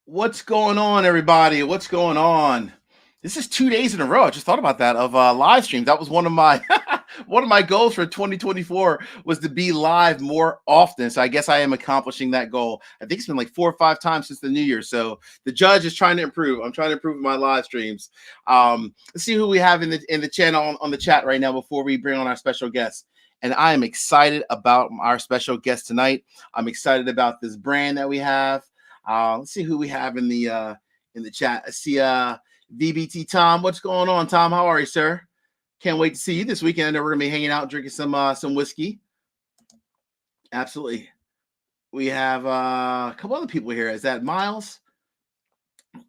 What's going on, everybody? What's going on? This is 2 days in a row. I just thought about that of live streams. That was one of my one of my goals for 2024 was to be live more often. So I guess I am accomplishing that goal. I think it's been like 4 or 5 times since the new year. So the judge is trying to improve. I'm trying to improve my live streams. Let's see who we have in the channel on the chat right now before we bring on our special guest. And I am excited about our special guest tonight. I'm excited about this brand that we have. Let's see who we have in the chat. I see VBT Tom. What's going on, Tom? How are you, sir? Can't wait to see you this weekend. I know we're gonna be hanging out, drinking some whiskey. Absolutely. We have a couple other people here. Is that Miles?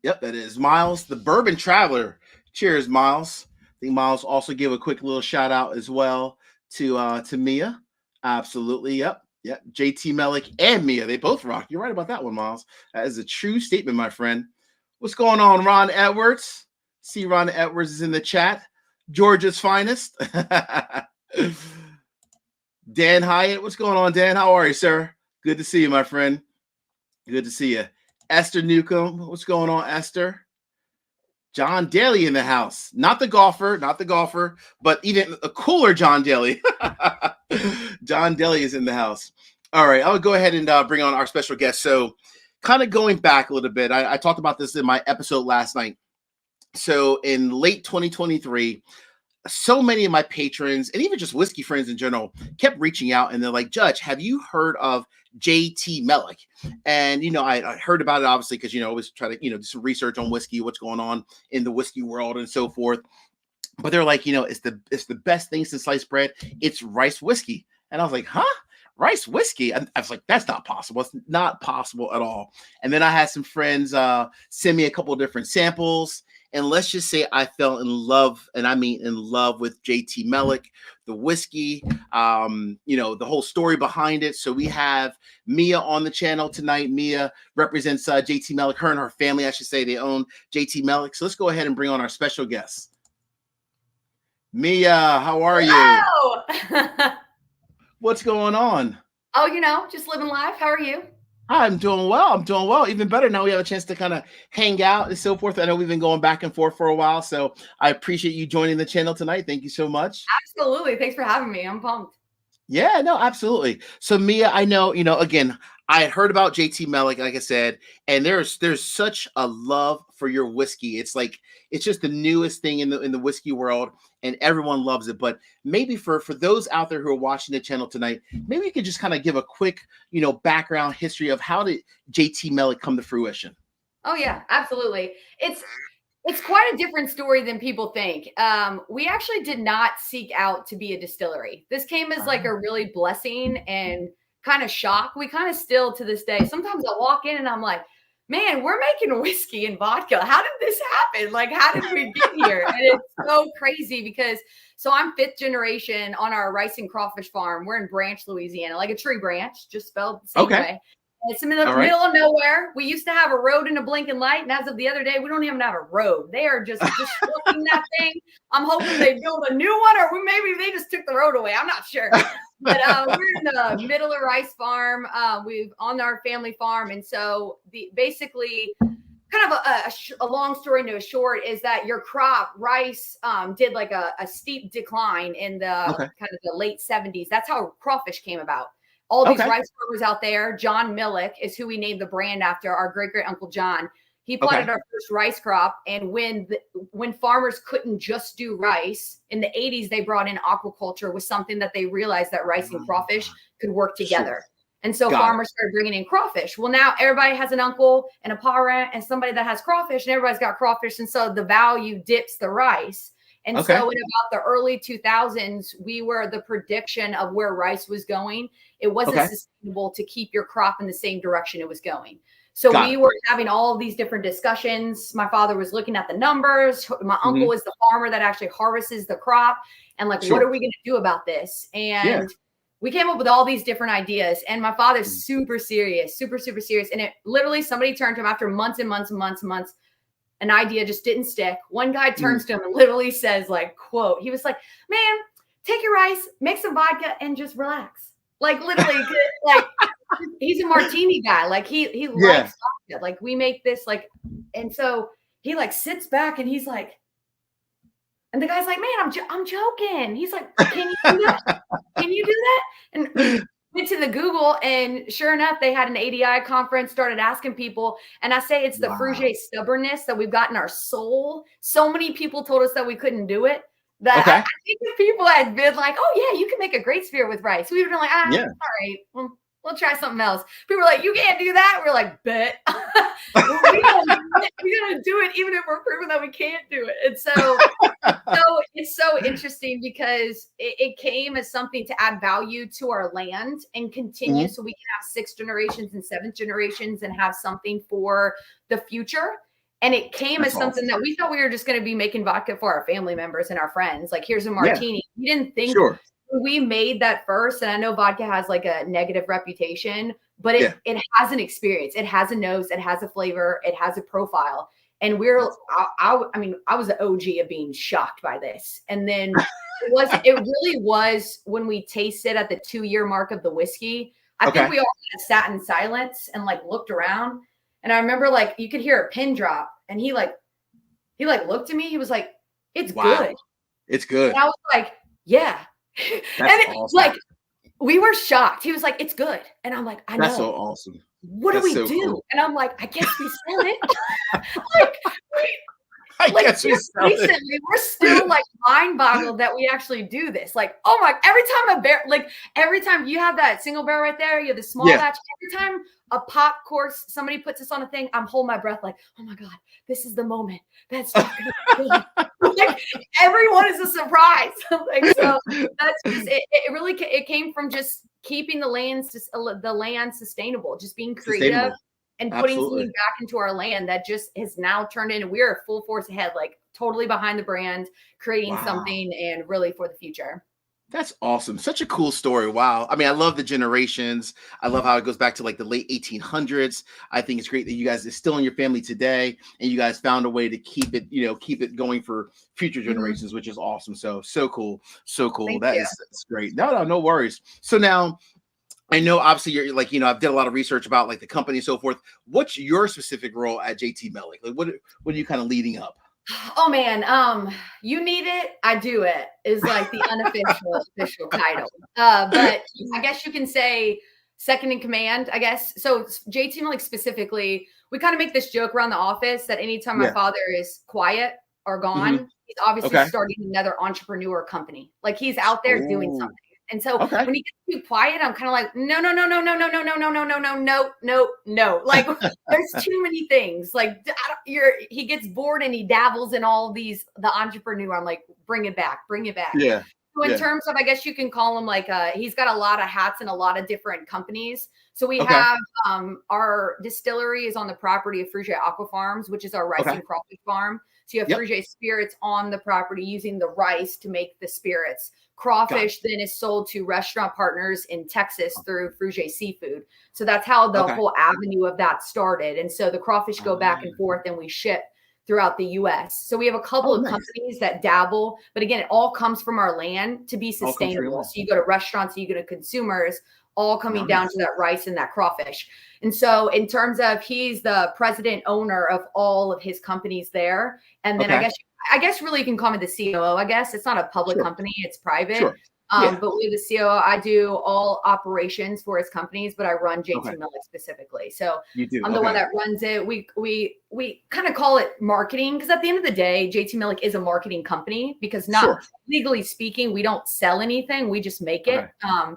Yep, that is Miles, the Bourbon Traveler. Cheers, Miles. I think Miles also give a quick little shout out as well to Mia. Absolutely. Yep. Yeah, JT Meleck and Mia, they both rock. You're right about that one, Miles. That is a true statement, my friend. What's going on, Ron Edwards? See, Ron Edwards is in the chat. Georgia's finest. Dan Hyatt, what's going on, Dan? How are you, sir? Good to see you, my friend. Good to see you. Esther Newcomb, what's going on, Esther? John Daly in the house. Not the golfer, but even a cooler John Daly. John Daly is in the house. All right, I'll go ahead and bring on our special guest. So kind of going back a little bit, I talked about this in my episode last night. So in late 2023, so many of my patrons and even just whiskey friends in general kept reaching out and they're like, Judge, have you heard of JT Meleck? And, I heard about it obviously because, I always try to, do some research on whiskey, what's going on in the whiskey world and so forth. But they're like, it's the best thing since sliced bread. It's rice whiskey. And I was like, huh? Rice whiskey? And I was like, that's not possible. It's not possible at all. And then I had some friends send me a couple of different samples. And let's just say I fell in love, and I mean in love with JT Meleck, the whiskey, the whole story behind it. So we have Mia on the channel tonight. Mia represents JT Meleck. Her and her family, I should say, they own JT Meleck. So let's go ahead and bring on our special guest. Mia, how are you? What's going on? Oh, just living life. How are you? I'm doing well. Even better now we have a chance to kind of hang out and so forth. I know we've been going back and forth for a while, so I appreciate you joining the channel tonight. Thank you so much. Absolutely. Thanks for having me. I'm pumped. Yeah, no, absolutely. So Mia, I know, again, I had heard about JT Meleck, like I said, and there's such a love for your whiskey. It's like it's just the newest thing in the whiskey world, and everyone loves it. But maybe for those out there who are watching the channel tonight, maybe you could just kind of give a quick, background history of how did JT Meleck come to fruition. Oh yeah, absolutely. It's quite a different story than people think. We actually did not seek out to be a distillery. This came as like a really blessing and kind of shock. We kind of still to this day, sometimes I walk in and I'm like, man, we're making whiskey and vodka. How did this happen? Like, how did we get here? And it's so crazy because I'm fifth generation on our rice and crawfish farm. We're in Branch, Louisiana, like a tree branch, just spelled the same way. It's in the middle of nowhere. We used to have a road and a blinking light, and as of the other day, we don't even have a road. They are just looking that thing. I'm hoping they build a new one, or maybe they just took the road away. I'm not sure. But we're in the middle of rice farm. We've on our family farm, and so basically, kind of a long story to a short is that your crop rice did like a steep decline in the kind of the late 70s. That's how crawfish came about. All these rice farmers out there, John Meleck is who we named the brand after, our great uncle John. He planted our first rice crop, and when farmers couldn't just do rice in the 80s, they brought in aquaculture with something that they realized that rice and crawfish could work together. And so farmers started bringing in crawfish. Well, now everybody has an uncle and a parent and somebody that has crawfish, and everybody's got crawfish, and so the value dips the rice. And so in about the early 2000s, we were the prediction of where rice was going. It wasn't sustainable to keep your crop in the same direction it was going. So we were having all these different discussions. My father was looking at the numbers. My uncle is the farmer that actually harvests the crop. And like, what are we going to do about this? And we came up with all these different ideas. And my father's super serious. And it literally, somebody turned to him after months and months and months and months. An idea just didn't stick. One guy turns to him and literally says, like, quote, he was like, man, take your rice, make some vodka, and just relax. Like, literally, like, he's a martini guy. Like, he likes vodka. vodka. Like we make this like, and so he like sits back and he's like, and the guy's like, man, I'm joking. He's like, can you do that? Can you do that? And we went to the Google, and sure enough, they had an ADI conference, started asking people. And I say it's the Frugier stubbornness that we've got in our soul. So many people told us that we couldn't do it. That I think if people had been like, oh, yeah, you can make a great spirit with rice. We would have been like, all right, we'll try something else. People were like, you can't do that. We're like, bet. We're gonna do it even if we're proving that we can't do it. And so it's so interesting because it came as something to add value to our land and continue so we can have 6 generations and 7th generations and have something for the future. And it came as something that we thought we were just going to be making vodka for our family members and our friends. Like, here's a martini. We didn't think we made that first. And I know vodka has like a negative reputation, but it has an experience. It has a nose. It has a flavor. It has a profile. And I mean, I was the OG of being shocked by this. And then it really was when we tasted at the 2-year mark of the whiskey. I think we all kind of sat in silence and like looked around. And I remember like you could hear a pin drop, and he looked at me. He was like, "It's good. It's good." And I was like, "Yeah." That's awesome. Like we were shocked. He was like, "It's good," and I'm like, "I know." That's so awesome. What do we do? Cool. And I'm like, I guess we sell it. Recently, we're still like mind boggled that we actually do this. Like, oh my, every time you have that single barrel right there, you have the small batch, every time a pop course, somebody puts this on a thing, I'm holding my breath like, oh my God, this is the moment. That's like everyone is a surprise. Like, so that's just it really it came from just keeping the land sustainable, just being creative and putting something back into our land that just has now turned into, we're full force ahead, like totally behind the brand, creating something and really for the future. That's awesome. Such a cool story. Wow. I mean, I love the generations. I love how it goes back to like the late 1800s. I think it's great that you guys are still in your family today and you guys found a way to keep it going for future generations, which is awesome. So cool. So cool. That's great. No worries. So now I know obviously you're like, I've done a lot of research about like the company and so forth. What's your specific role at JT Meleck? Like what are you kind of leading up? Oh man, you need it, I do it is like the unofficial official title. But I guess you can say second in command, I guess. So JT Meleck specifically, we kind of make this joke around the office that anytime my father is quiet or gone, he's obviously starting another entrepreneur company. Like he's out there doing something. And so when he gets too quiet, I'm kind of like, no. Like there's too many things. Like he gets bored and he dabbles in all these, the entrepreneur. I'm like, bring it back. Yeah. So in terms of, I guess you can call him like, he's got a lot of hats in a lot of different companies. So we have our distillery is on the property of Frugier Aqua Farms, which is our rice and crawfish farm. So you have Frugier spirits on the property using the rice to make the spirits. Crawfish then is sold to restaurant partners in Texas through Frugier Seafood. So that's how the whole avenue of that started. And so the crawfish go back and forth and we ship throughout the US. So we have a couple of companies that dabble, but again, it all comes from our land to be sustainable. So you go to restaurants, you go to consumers, all coming down to that rice and that crawfish. And so in terms of, he's the president owner of all of his companies there. And then I guess really you can call me the COO. I guess it's not a public company, it's private. But we have the COO. I do all operations for his companies, but I run JT Meleck specifically. So I'm the one that runs it. We kind of call it marketing because at the end of the day, JT Meleck is a marketing company because legally speaking, we don't sell anything. We just make it.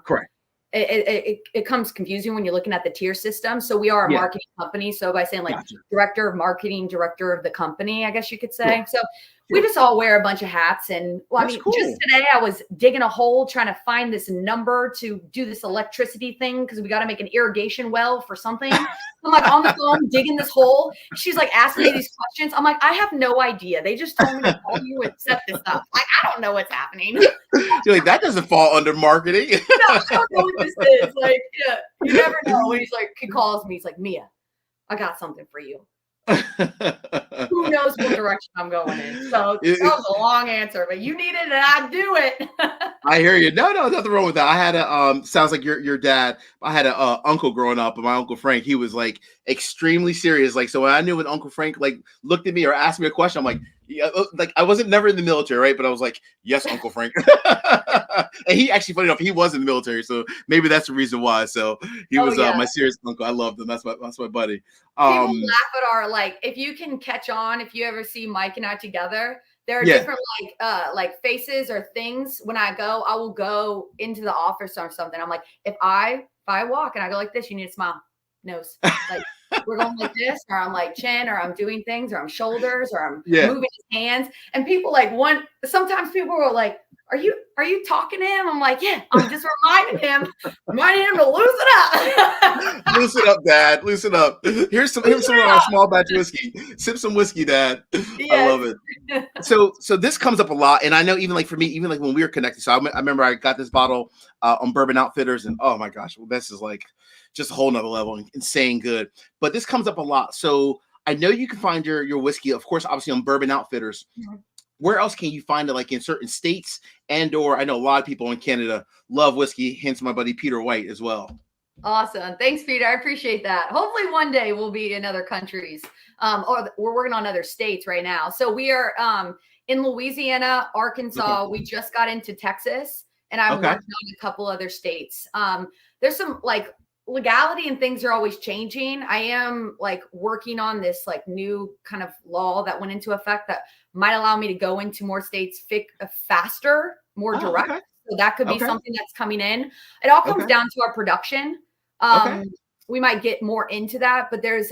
Correct. It comes confusing when you're looking at the tier system. So we are a marketing company. So by saying like director of marketing, director of the company, I guess you could say. So we just all wear a bunch of hats. And just today I was digging a hole trying to find this number to do this electricity thing because we got to make an irrigation well for something. I'm like on the phone digging this hole. She's like asking me these questions. I'm like, I have no idea. They just told me to call you and set this up. Like, I don't know what's happening. You're like, that doesn't fall under marketing. No, I don't know what this is. Like, you never know. When he calls me, he's like, Mia, I got something for you. Who knows what direction I'm going in? So that was a long answer, but you need it and I do it. I hear you. No, nothing wrong with that. I had a sounds like your dad. I had a uncle growing up, and my Uncle Frank, he was like extremely serious. Like, so when I knew when Uncle Frank like looked at me or asked me a question, I'm like, yeah, like I wasn't never in the military, right? But I was like, yes, Uncle Frank. And he actually, funny enough, he was in the military, so maybe that's the reason why. So he was my serious uncle. I loved him. That's my buddy. People laugh at our, like, if you can catch on, if you ever see Mike and I together, there are different like faces or things. When I go, I will go into the office or something. I'm like, if I walk and I go like this, you need to smile, nose, like we're going like this, or I'm like chin, or I'm doing things, or I'm shoulders, or I'm moving his hands. And people like sometimes people are like, are you talking to him? I'm like, yeah, I'm just reminding him to loosen up. Loosen up, Dad. Loosen up. Here's some of our small batch whiskey. Sip some whiskey, Dad. Yes. I love it. So this comes up a lot, and I know even like for me, even like when we were connected. So I remember I got this bottle on Bourbon Outfitters, and oh my gosh, well, this is like just a whole nother level, insane good. But this comes up a lot. So I know you can find your whiskey, of course, obviously on Bourbon Outfitters. Mm-hmm. Where else can you find it, like in certain states? And or I know a lot of people in Canada love whiskey, hence my buddy Peter White as well. Awesome. Thanks, Peter. I appreciate that. Hopefully one day we'll be in other countries. Or we're working on other states right now. So we are in Louisiana, Arkansas. Okay. We just got into Texas, and I'm working on a couple other states. There's some like legality and things are always changing. I am like working on this like new kind of law that went into effect that might allow me to go into more states faster, more direct. Okay. So that could be something that's coming in. It all comes down to our production. We might get more into that, but there's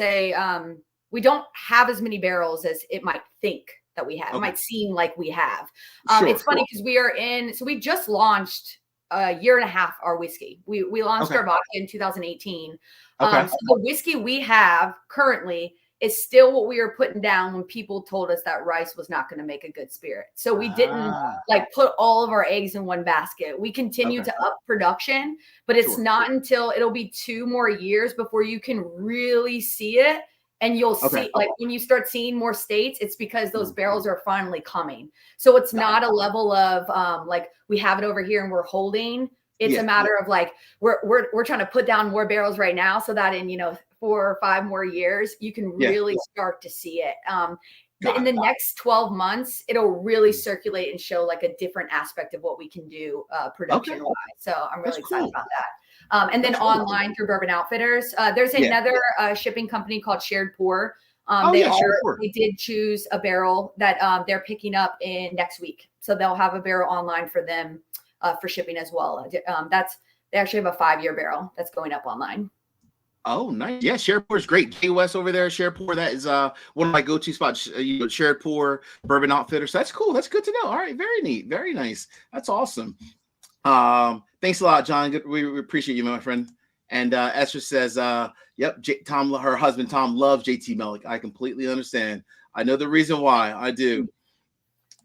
we don't have as many barrels as it might think that we have. It might seem like we have. It's funny because we just launched a year and a half our whiskey. We launched our vodka in 2018. So the whiskey we have currently is still what we were putting down when people told us that rice was not going to make a good spirit. So we didn't like put all of our eggs in one basket. We continue to up production, but it's not until it'll be 2 more years before you can really see it. And you'll see, like when you start seeing more states, it's because those barrels are finally coming. So it's not a level of like we have it over here and we're holding. It's a matter of like we're trying to put down more barrels right now, so that in 4 or 5 more years you can really start to see it. In the next 12 months, it'll really circulate and show like a different aspect of what we can do production wise. So I'm really excited about that. And then online through Bourbon Outfitters, there's another shipping company called Shared Pour. They did choose a barrel that they're picking up in next week. So they'll have a barrel online for them for shipping as well. They actually have a 5-year barrel that's going up online. Oh, nice. Yeah, Shared Pour is great. Jay West over there, Shared Pour, that is one of my go-to spots. Shared Pour, Bourbon Outfitters. So that's cool. That's good to know. All right, very neat. Very nice. That's awesome. Thanks a lot, John. We appreciate you, my friend. And Esther says, yep, Tom, her husband Tom loves JT Meleck. I completely understand. I know the reason why. I do.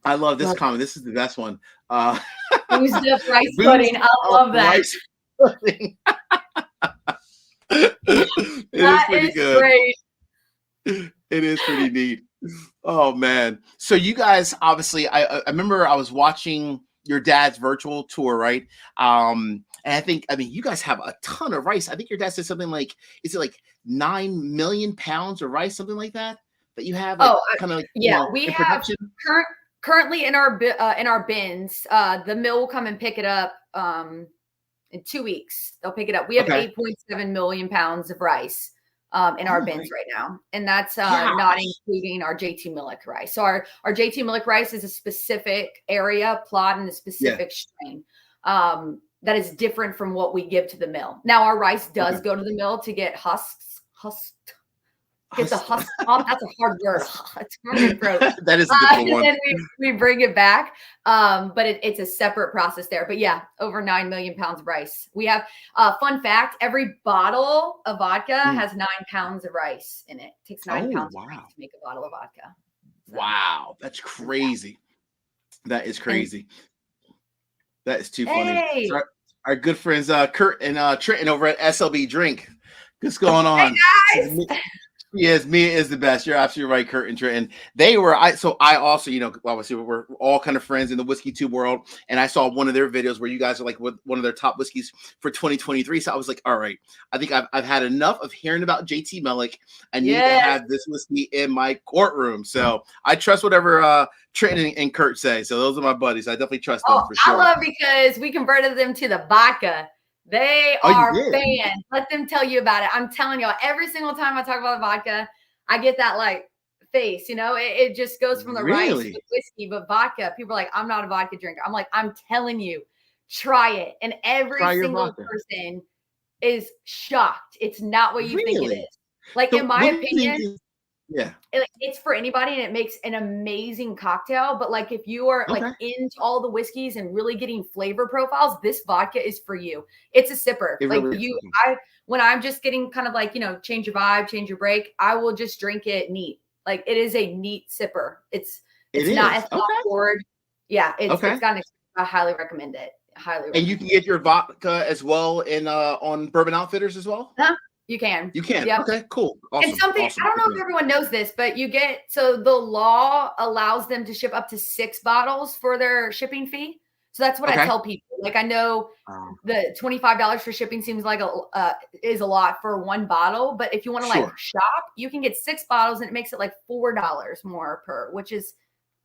I love this comment. This is the best one. Who's the rice pudding? I love that. That is good. Great. It is pretty neat. Oh man. So you guys obviously I remember I was watching your dad's virtual tour, right? And I mean you guys have a ton of rice. I think your dad said something like, is it like 9 million pounds of rice, something like that you have? Like, kind of like, we have currently in our bins. The mill will come and pick it up in 2 weeks. They'll pick it up. We have 8.7 million pounds of rice in our bins right now. And that's not including our JT Meleck rice. So our JT Meleck rice is a specific area, plot, and a specific strain that is different from what we give to the mill. Now, our rice does go to the mill to get husked. Get the husk off. That's a hard word. It's hard to throat. That is a difficult one. And we bring it back. But it's a separate process there. But yeah, over 9 million pounds of rice. We have fun fact, every bottle of vodka has 9 pounds of rice in it. It takes 9 pounds of rice to make a bottle of vodka. So, wow, that's crazy. That is crazy. That is too funny. So our good friends Kurt and Trenton over at SLB Drink. What's going on? Hey guys. Yes, Mia is the best. You're absolutely right, Kurt and Trenton. They were I also, obviously we're all kind of friends in the whiskey tube world. And I saw one of their videos where you guys are like with one of their top whiskeys for 2023. So I was like, all right, I think I've had enough of hearing about JT Meleck. I need to Yes. have this whiskey in my courtroom. So I trust whatever Trenton and Kurt say. So those are my buddies. I definitely trust them for sure. I love because we converted them to the vodka. They are fans. Let them tell you about it. I'm telling y'all, every single time I talk about vodka, I get that like face, it just goes from the rice to the whiskey, but vodka, people are like, I'm not a vodka drinker. I'm like, I'm telling you, try it. And every single person is shocked. It's not what you think it is. Like, in my opinion, it's for anybody, and it makes an amazing cocktail. But like, if you are like into all the whiskeys and really getting flavor profiles, this vodka is for you. It's a sipper. When I'm just getting kind of like, change your vibe, change your break, I will just drink it neat. Like, it is a neat sipper. It's not forward. Yeah, it's got an. I highly recommend it. And you can get your vodka as well in on Bourbon Outfitters as well. You can. Yep. Okay, cool. Awesome. And something, I don't know if everyone knows this, but so the law allows them to ship up to 6 bottles for their shipping fee. So that's what I tell people. Like, I know the $25 for shipping seems like is a lot for 1 bottle, but if you want to like shop, you can get 6 bottles and it makes it like $4 more per, which is,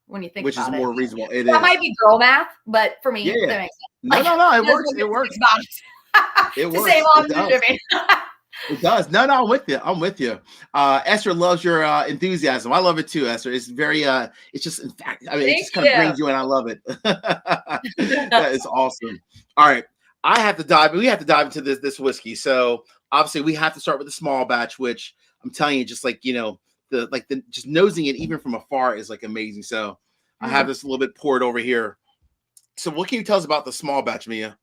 when you think about it, which is more reasonable. That might be girl math, but for me, that makes sense. No, it works. It works. It works. Save on the shipping. It does. No, I'm with you. Esther loves your enthusiasm. I love it too, Esther. It's very it's just, in fact, it just kind of brings you in. I love it. That is awesome. All right. We have to dive into this whiskey. So obviously we have to start with the small batch, which I'm telling you, just like, the just nosing it even from afar is like amazing. So I have this a little bit poured over here. So what can you tell us about the small batch, Mia?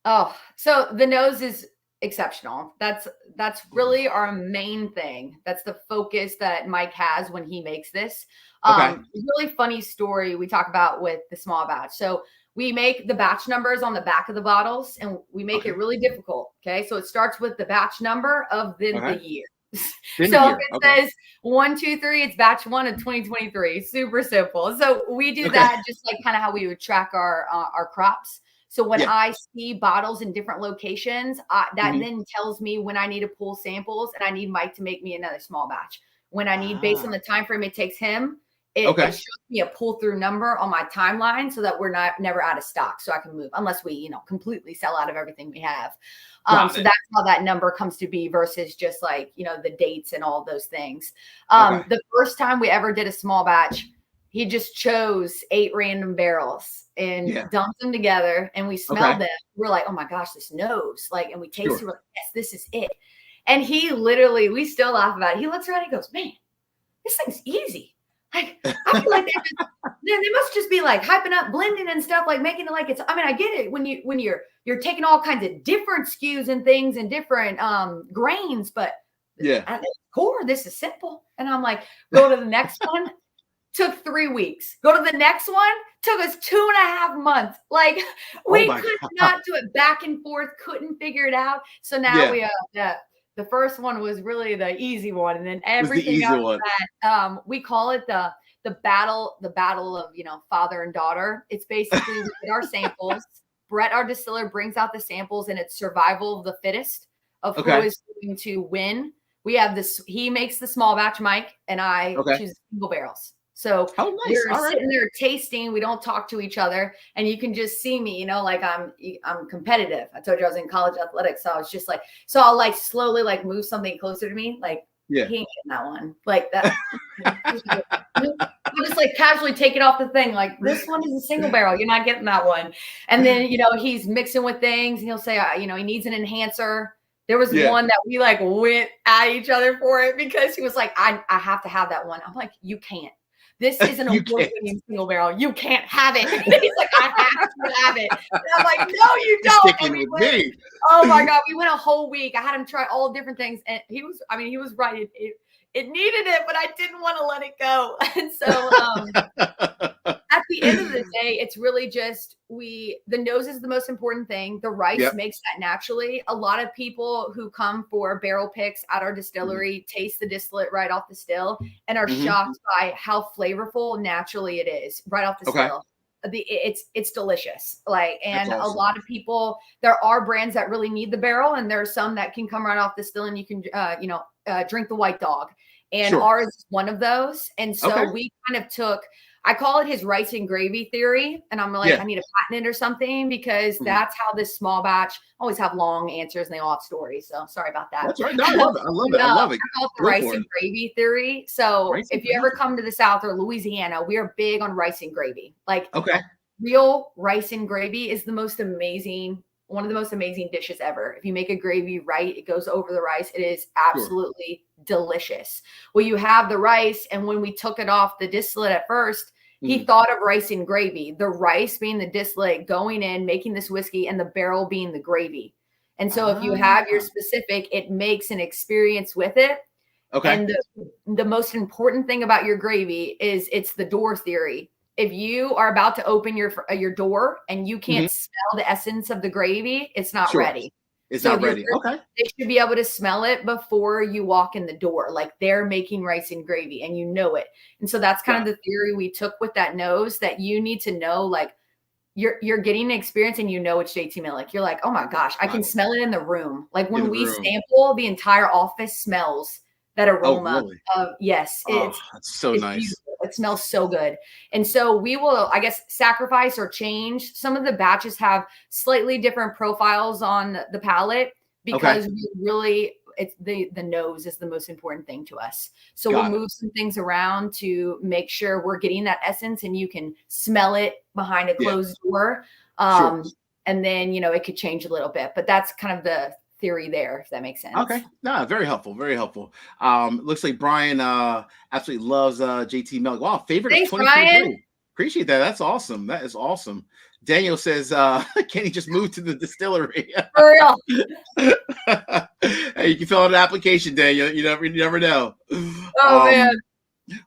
Oh, so the nose is exceptional. That's really our main thing. That's the focus that Mike has when he makes this. Really funny story we talk about with the small batch. So we make the batch numbers on the back of the bottles, and we make it really difficult. Okay, so it starts with the batch number of the year. So if it says 1, 2, 3, it's batch 1 of 2023. Super simple. So we do that just like kind of how we would track our crops. So when I see bottles in different locations, that then tells me when I need to pull samples, and I need Mike to make me another small batch. When I need, based on the time frame it takes him, it shows me a pull through number on my timeline so that we're never out of stock, so I can move unless we, completely sell out of everything we have. So that's how that number comes to be versus just like, the dates and all those things. The first time we ever did a small batch, he just chose 8 random barrels and dumped them together, and we smelled them. We're like, oh my gosh, this nose, like, and we tasted, we're like, yes, this is it. And he literally, we still laugh about it. He looks around, he goes, man, this thing's easy. Like, I feel like they must just be like hyping up blending and stuff, like making it like it's, I get it when you're taking all kinds of different SKUs and things and different grains, but at the core, this is simple. And I'm like, go to the next one. Took 3 weeks. Go to the next one. Took us 2.5 months. Like, we could not do it back and forth. Couldn't figure it out. So now we the first one was really the easy one, and then everything after that, we call it the battle of father and daughter. It's basically we get our samples. Brett, our distiller, brings out the samples, and it's survival of the fittest of who is going to win. We have this. He makes the small batch, Mike, and I choose single barrels. So we're sitting there tasting. We don't talk to each other, and you can just see me, like I'm competitive. I told you I was in college athletics, so I was just like, so I'll like slowly like move something closer to me, like he ain't getting that one, like that. I'll just like casually take it off the thing, like this one is a single barrel. You're not getting that one. And then he's mixing with things, and he'll say, he needs an enhancer. There was one that we like went at each other for it because he was like, I have to have that one. I'm like, you can't. This is an award-winning single barrel. You can't have it. He's like, I have to have it. And I'm like, no, you don't. And oh my God, we went a whole week. I had him try all different things, and he was right. It needed it, but I didn't want to let it go. And so at the end of the day, it's really just the nose is the most important thing. The rice makes that naturally. A lot of people who come for barrel picks at our distillery taste the distillate right off the still and are shocked by how flavorful naturally it is right off the still. It's delicious. And a lot of people, there are brands that really need the barrel, and there are some that can come right off the still and you can drink the White Dog. And ours is one of those. And so we kind of I call it his rice and gravy theory. And I'm like, I need to patent it or something, because that's how this small batch always have long answers and they all have stories. So sorry about that. That's right. No, I love it. I love it. I call it the rice and gravy theory. So if you ever come to the South or Louisiana, we are big on rice and gravy. Real rice and gravy is one of the most amazing dishes ever. If you make a gravy right, it goes over the rice. It is absolutely delicious. Well, you have the rice, and when we took it off the distillate at first, he thought of rice and gravy, the rice being the distillate going in, making this whiskey, and the barrel being the gravy. And so if you have your specific, it makes an experience with it. Okay. And the most important thing about your gravy is it's the door theory. If you are about to open your door and you can't smell the essence of the gravy, it's not ready. It's not ready. Okay. They should be able to smell it before you walk in the door. Like they're making rice and gravy and you know it. And so that's kind of the theory we took with that nose, that you need to know, like you're getting an experience and you know it's JT Meleck. You're like, oh my gosh, I can smell it in the room. Like when we sample, the entire office smells that aroma of it's so nice. Beautiful. It smells so good. And so we will, I guess, sacrifice or change. Some of the batches have slightly different profiles on the palate because we really, it's the nose is the most important thing to us. So we'll move some things around to make sure we're getting that essence and you can smell it behind a closed door. And then, it could change a little bit, but that's kind of the theory there, if that makes sense. Okay. No, very helpful. Very helpful. Looks like Brian absolutely loves JT Meleck. Wow, favorite of 2023. Appreciate that. That's awesome. That is awesome. Daniel says, can he just move to the distillery? For real. Hey, you can fill out an application, Daniel. You never know. Oh man.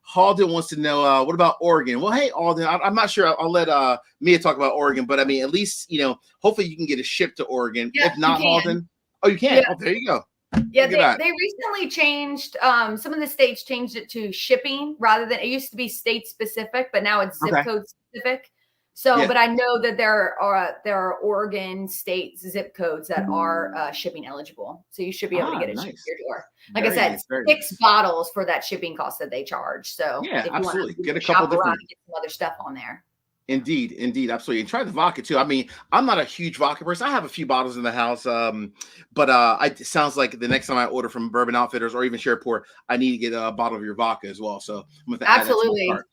Halden wants to know, what about Oregon? Well, hey, Alden, I'm not sure. I'll let Mia talk about Oregon, but I mean, at least, hopefully you can get a ship to Oregon. Yeah, if not, Halden. Oh, you can. Yeah. Oh, there you go. Yeah, they recently changed. Some of the states changed it to shipping rather than, it used to be state specific, but now it's zip code specific. So, but I know that there are Oregon state zip codes that are shipping eligible. So you should be able to get it shipped to your door. Like I said, 6 bottles for that shipping cost that they charge. So yeah, if you absolutely. Want to get a couple different, get some other stuff on there. Indeed, absolutely. And try the vodka too. I mean, I'm not a huge vodka person. I have a few bottles in the house, but it sounds like the next time I order from Bourbon Outfitters or even Sherport, I need to get a bottle of your vodka as well. So I'm going to add that to my cart.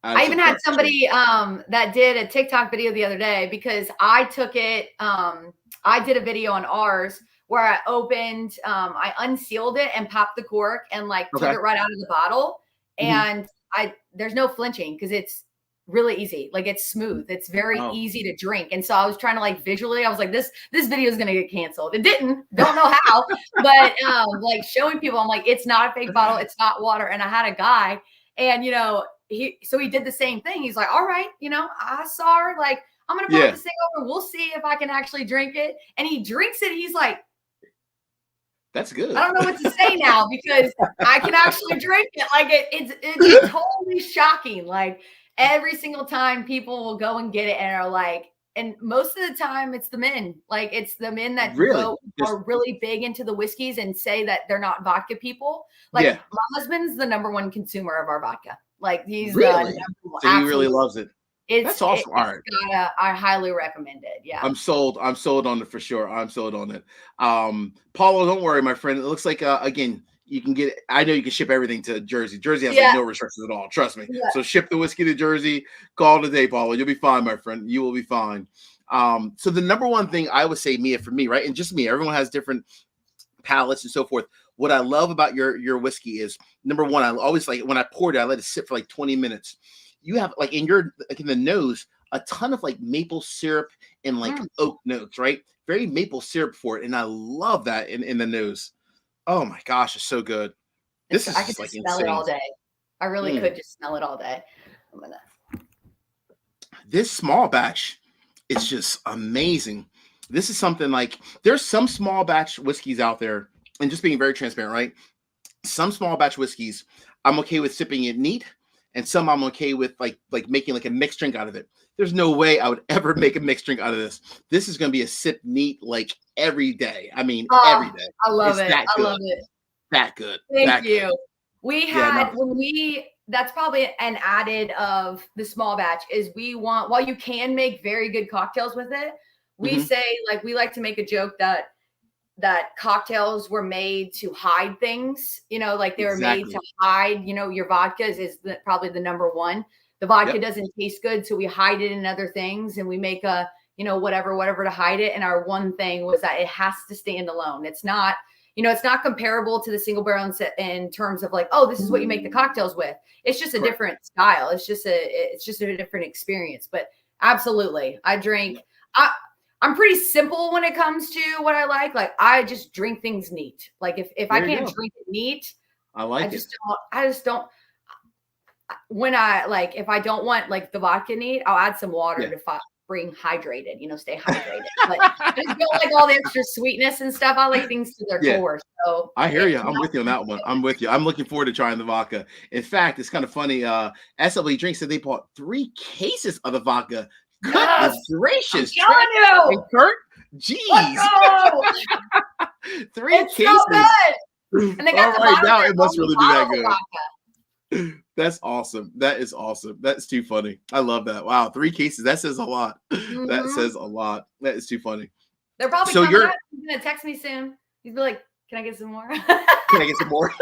I even had somebody that did a TikTok video the other day because I took it. I did a video on ours where I opened, I unsealed it and popped the cork and took it right out of the bottle. And there's no flinching because it's really easy. Like it's smooth. It's very easy to drink. And so I was trying to visually, I was like, this video is going to get canceled. It didn't, don't know how, but showing people, I'm like, it's not a fake bottle. It's not water. And I had a guy and, he did the same thing. He's like, all right, I saw her, I'm going to pop this thing over. We'll see if I can actually drink it. And he drinks it. He's like, that's good. I don't know what to say now because I can actually drink it. It's totally shocking. Every single time people will go and get it and are like, and most of the time it's the men. It's the men that are really big into the whiskeys and say that they're not vodka people. My husband's the number one consumer of our vodka. He's really, so he really loves it. That's awesome. All right. I highly recommend it. Yeah. I'm sold on it for sure. I'm sold on it. Paulo, don't worry, my friend. It looks like, again, you can get, I know you can ship everything to Jersey. Jersey has no restrictions at all. Trust me. Yeah. So ship the whiskey to Jersey, call it a day, Paulo. You'll be fine, my friend. You will be fine. So the number one thing I would say, Mia, for me, right? And just me, everyone has different palates and so forth. What I love about your whiskey is, number one, I always when I poured it, I let it sit for 20 minutes. You have in the nose, a ton of maple syrup and oak notes, right? Very maple syrup for it. And I love that in the nose. Oh my gosh, it's so good. I could just smell it all day. I really could just smell it all day. This small batch is just amazing. This is something like there's some small batch whiskeys out there, and just being very transparent, right? Some small batch whiskeys I'm okay with sipping it neat, and some I'm okay with like making like a mixed drink out of it. There's no way I would ever make a mixed drink out of this. This is going to be a sip neat like every day. I mean, every day. I love It's it. that I good. love it. That good. Thank that you. Good. We had that's probably an added of the small batch is we want, while you can make very good cocktails with it, we say like we like to make a joke that cocktails were made to hide things, like they were made to hide, your vodkas is probably the number one. The vodka doesn't taste good, so we hide it in other things, and we make a, whatever to hide it. And our one thing was that it has to stand alone. It's not, it's not comparable to the single barrel in terms of like, oh, this is what you make the cocktails with. It's just a different style. It's just a different experience. But absolutely, I'm pretty simple when it comes to what I like. Like I just drink things neat. Like if I can't drink it neat, I just don't. When if I don't want like the vodka neat, I'll add some water to bring hydrated, stay hydrated. But I just don't like all the extra sweetness and stuff. I like things to their core. So I hear you. I'm with you on that one. I'm with you. I'm looking forward to trying the vodka. In fact, it's kind of funny. SW Drinks said they bought 3 cases of the vodka. Goodness gracious. Hey, Kurt, geez. 3 it's cases. So good. And they got now it must really be that good. That's awesome. That is awesome. That's too funny. I love that. Wow, 3 cases. That says a lot. That says a lot. That is too funny. They're probably He's gonna text me soon. He's be like, "Can I get some more? Can I get some more?"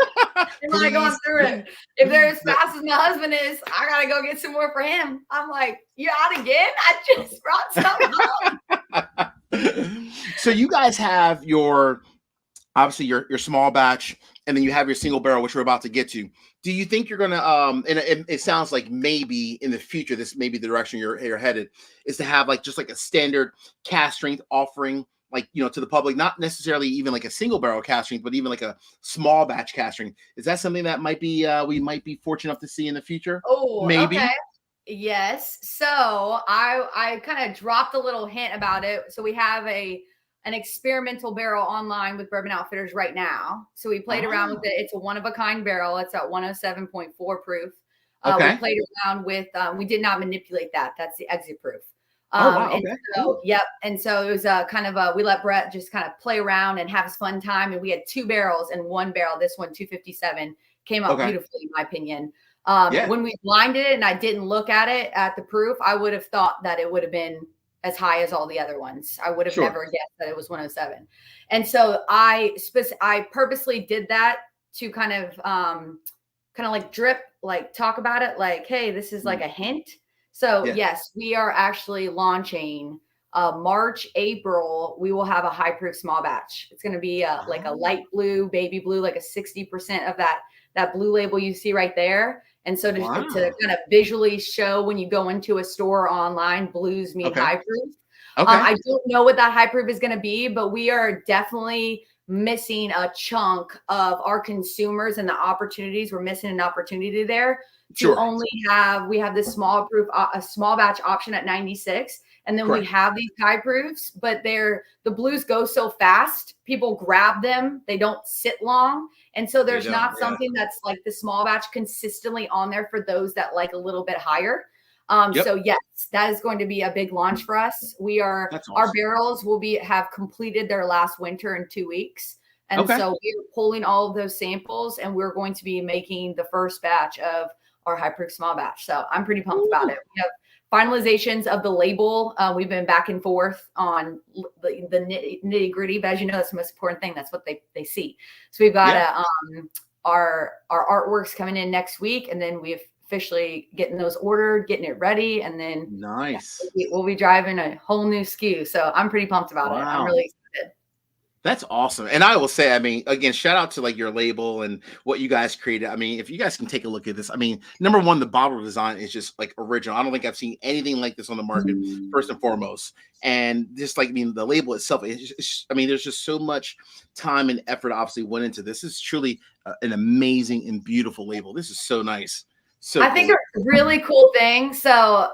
They're like going through it. If they're as fast as my husband is, I gotta go get some more for him. I'm like, "You out again? I just brought some home." So you guys have your small batch, and then you have your single barrel, which we're about to get to. Do you think you're gonna and it sounds like maybe in the future this may be the direction you're headed, is to have like just like a standard cask strength offering, like to the public, not necessarily even like a single barrel cask strength, but even like a small batch cask strength? Is that something that might be we might be fortunate enough to see in the future? Oh, maybe. Okay. Yes. So I kind of dropped a little hint about it. So we have an experimental barrel online with Bourbon Outfitters right now. So we played around with it. It's a one-of-a-kind barrel. It's at 107.4 proof. We played around with, we did not manipulate that. That's the exit proof. And so it was kind of we let Brett just kind of play around and have his fun time. And we had 2 barrels and 1 barrel. This one, 257, came out beautifully, in my opinion. When we blinded it and I didn't look at it at the proof, I would have thought that it would have been as high as all the other ones. I would have never guessed that it was 107. And so I purposely did that to kind of like drip, like talk about it, like, hey, this is like a hint. So yes, we are actually launching March, April. We will have a high proof small batch. It's going to be like a light blue, baby blue, like a 60% of that blue label you see right there. And so to kind of visually show when you go into a store or online, blues mean high proof. I don't know what that high proof is going to be, but we are definitely missing a chunk of our consumers and the opportunities. We're missing an opportunity there to only we have this small proof, a small batch option at 96. And then we have these high proofs, but the blues go so fast. People grab them. They don't sit long. And so there's not something that's like the small batch consistently on there for those that like a little bit higher. So yes, that is going to be a big launch for us. Our barrels will have completed their last winter in 2 weeks. And so we're pulling all of those samples and we're going to be making the first batch of our high proof small batch. So I'm pretty pumped about it. We have finalizations of the label. We've been back and forth on the nitty gritty, but as you know, that's the most important thing. That's what they see. So we've got our artworks coming in next week, and then we've officially getting those ordered, getting it ready, and then we'll be driving a whole new SKU. So I'm pretty pumped about it. I'm really excited. That's awesome. And I will say, I mean, again, shout out to like your label and what you guys created. I mean, if you guys can take a look at this, I mean, number one, the bottle design is just like original. I don't think I've seen anything like this on the market, first and foremost. And just like, I mean, the label itself, there's just so much time and effort obviously went into this. This is truly an amazing and beautiful label. This is so nice. So I think a really cool thing. So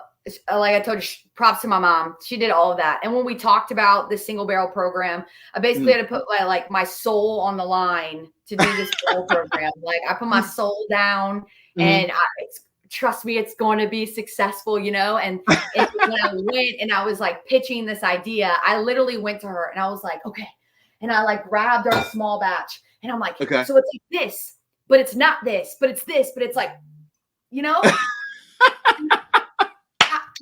like I told you, props to my mom. She did all of that. And when we talked about this single barrel program, I basically had to put my soul on the line to do this barrel program. Like I put my soul down, and trust me, it's going to be successful, you know? And when I went and I was like pitching this idea, I literally went to her and I was like, okay. And I like grabbed our small batch and I'm like, so it's like this, but it's not this, but it's this, but it's like, you know?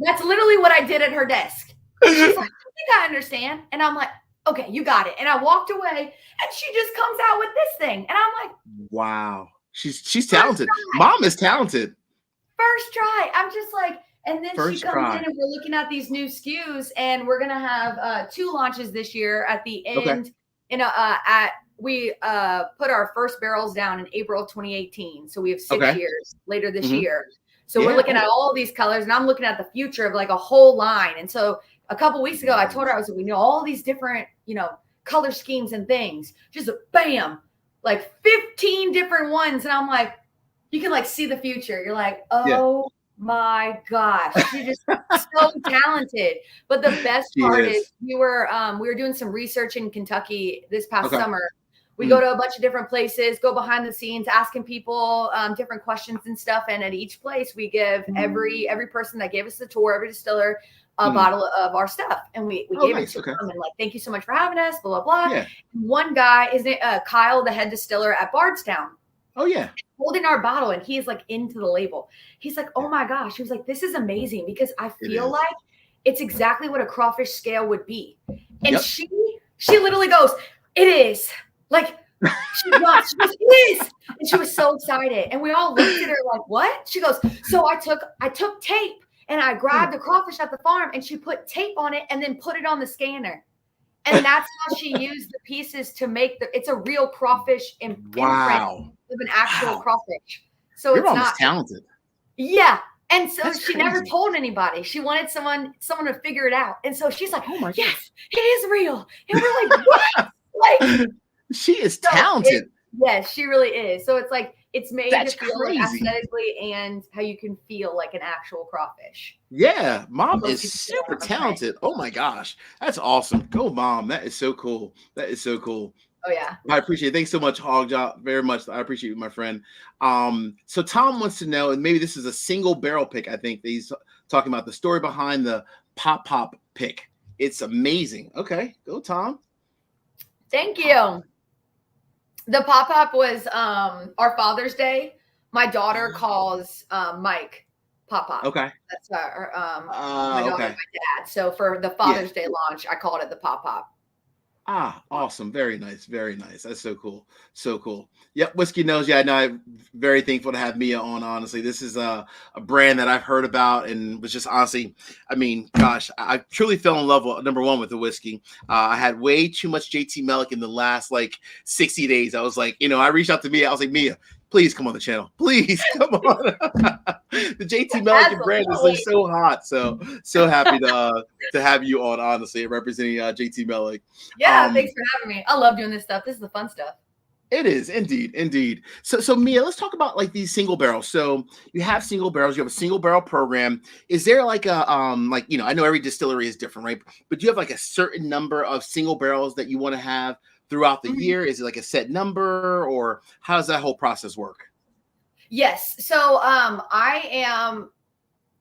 That's literally what I did at her desk. And she's like, I think I understand. And I'm like, okay, you got it. And I walked away and she just comes out with this thing. And I'm like, wow. She's talented. Mom is talented. First try. I'm just like, and then she comes in and we're looking at these new SKUs and we're going to have 2 launches this year at the end. We put our first barrels down in April of 2018. So we have 6 years later this year. So we're looking at all these colors and I'm looking at the future of like a whole line. And so a couple weeks ago, I told her, I was like, we know all these different, you know, color schemes and things. Just bam, like 15 different ones. And I'm like, you can like see the future. You're like, oh my gosh, she's just so talented. But the best part is we were doing some research in Kentucky this past summer. We go to a bunch of different places, go behind the scenes, asking people different questions and stuff. And at each place, we give every person that gave us the tour, every distiller, a bottle of our stuff. And we gave it to them and like, thank you so much for having us, blah, blah, blah. Yeah. One guy, is Kyle, the head distiller at Bardstown. Oh, yeah. Holding our bottle and he's like into the label. He's like, oh my gosh. He was like, this is amazing because I feel like it's exactly what a crawfish scale would be. And she literally goes, it is. Like, she goes, it is. And she was so excited. And we all looked at her like, what? She goes, so I took tape and I grabbed the crawfish at the farm and she put tape on it and then put it on the scanner. And that's how she used the pieces to make it's a real crawfish imprint of an actual crawfish. So Your it's mom is talented. Yeah. And so she never told anybody. She wanted someone to figure it out. And so she's like, oh my yes, it is real. And we're like, what? Like, she is talented. Yes, she really is. So it's like, it's made to feel like aesthetically and how you can feel like an actual crawfish. Yeah, mom is super talented. Oh my gosh, that's awesome. Go, mom. That is so cool. That is so cool. Oh yeah, I appreciate it. Thanks so much, Hogjaw. Very much. I appreciate you, my friend. So Tom wants to know, and maybe this is a single barrel pick. I think that he's talking about the story behind the pop pick. It's amazing. Okay, go, Tom. Thank you. The pop was our Father's Day. My daughter calls Mike Pop. Okay. That's my daughter and my dad. So for the Father's Day launch, I called it the Pop. Ah, awesome. Very nice. Very nice. That's so cool. So cool. Yep. Whiskey Knows. Yeah, no, I'm very thankful to have Mia on, honestly. This is a brand that I've heard about and was just honestly, I mean, gosh, I truly fell in love with, number one, with the whiskey. I had way too much JT Meleck in the last 60 days. I was like, I reached out to Mia. I was like, Mia, please come on the channel. Please come on. The JT Meleck brand is so hot. So happy to have you on, honestly, representing JT Meleck. Yeah, thanks for having me. I love doing this stuff. This is the fun stuff. It is indeed. So Mia, let's talk about these single barrels. So you have single barrels, you have a single barrel program. Is there a I know every distillery is different, right? But do you have a certain number of single barrels that you want to have throughout the year? Is it a set number, or how does that whole process work? Yes. So I am,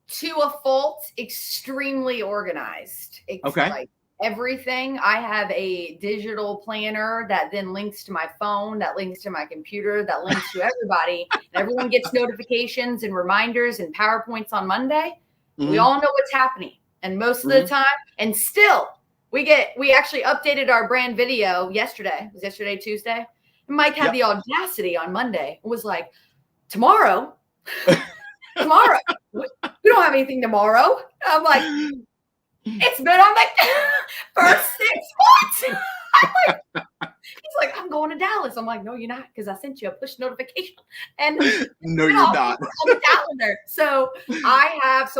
to a fault, extremely organized. It's everything. I have a digital planner that then links to my phone, that links to my computer, that links to everybody. And everyone gets notifications and reminders and PowerPoints on Monday. Mm-hmm. We all know what's happening. And most of the time, and still, we actually updated our brand video yesterday. It was yesterday, Tuesday. And Mike had the audacity on Monday. It was like, tomorrow, we don't have anything tomorrow. I'm like, it's been on for 6 months. He's like, I'm going to Dallas. I'm like, no, you're not, because I sent you a push notification. And no, you're not. On the calendar. So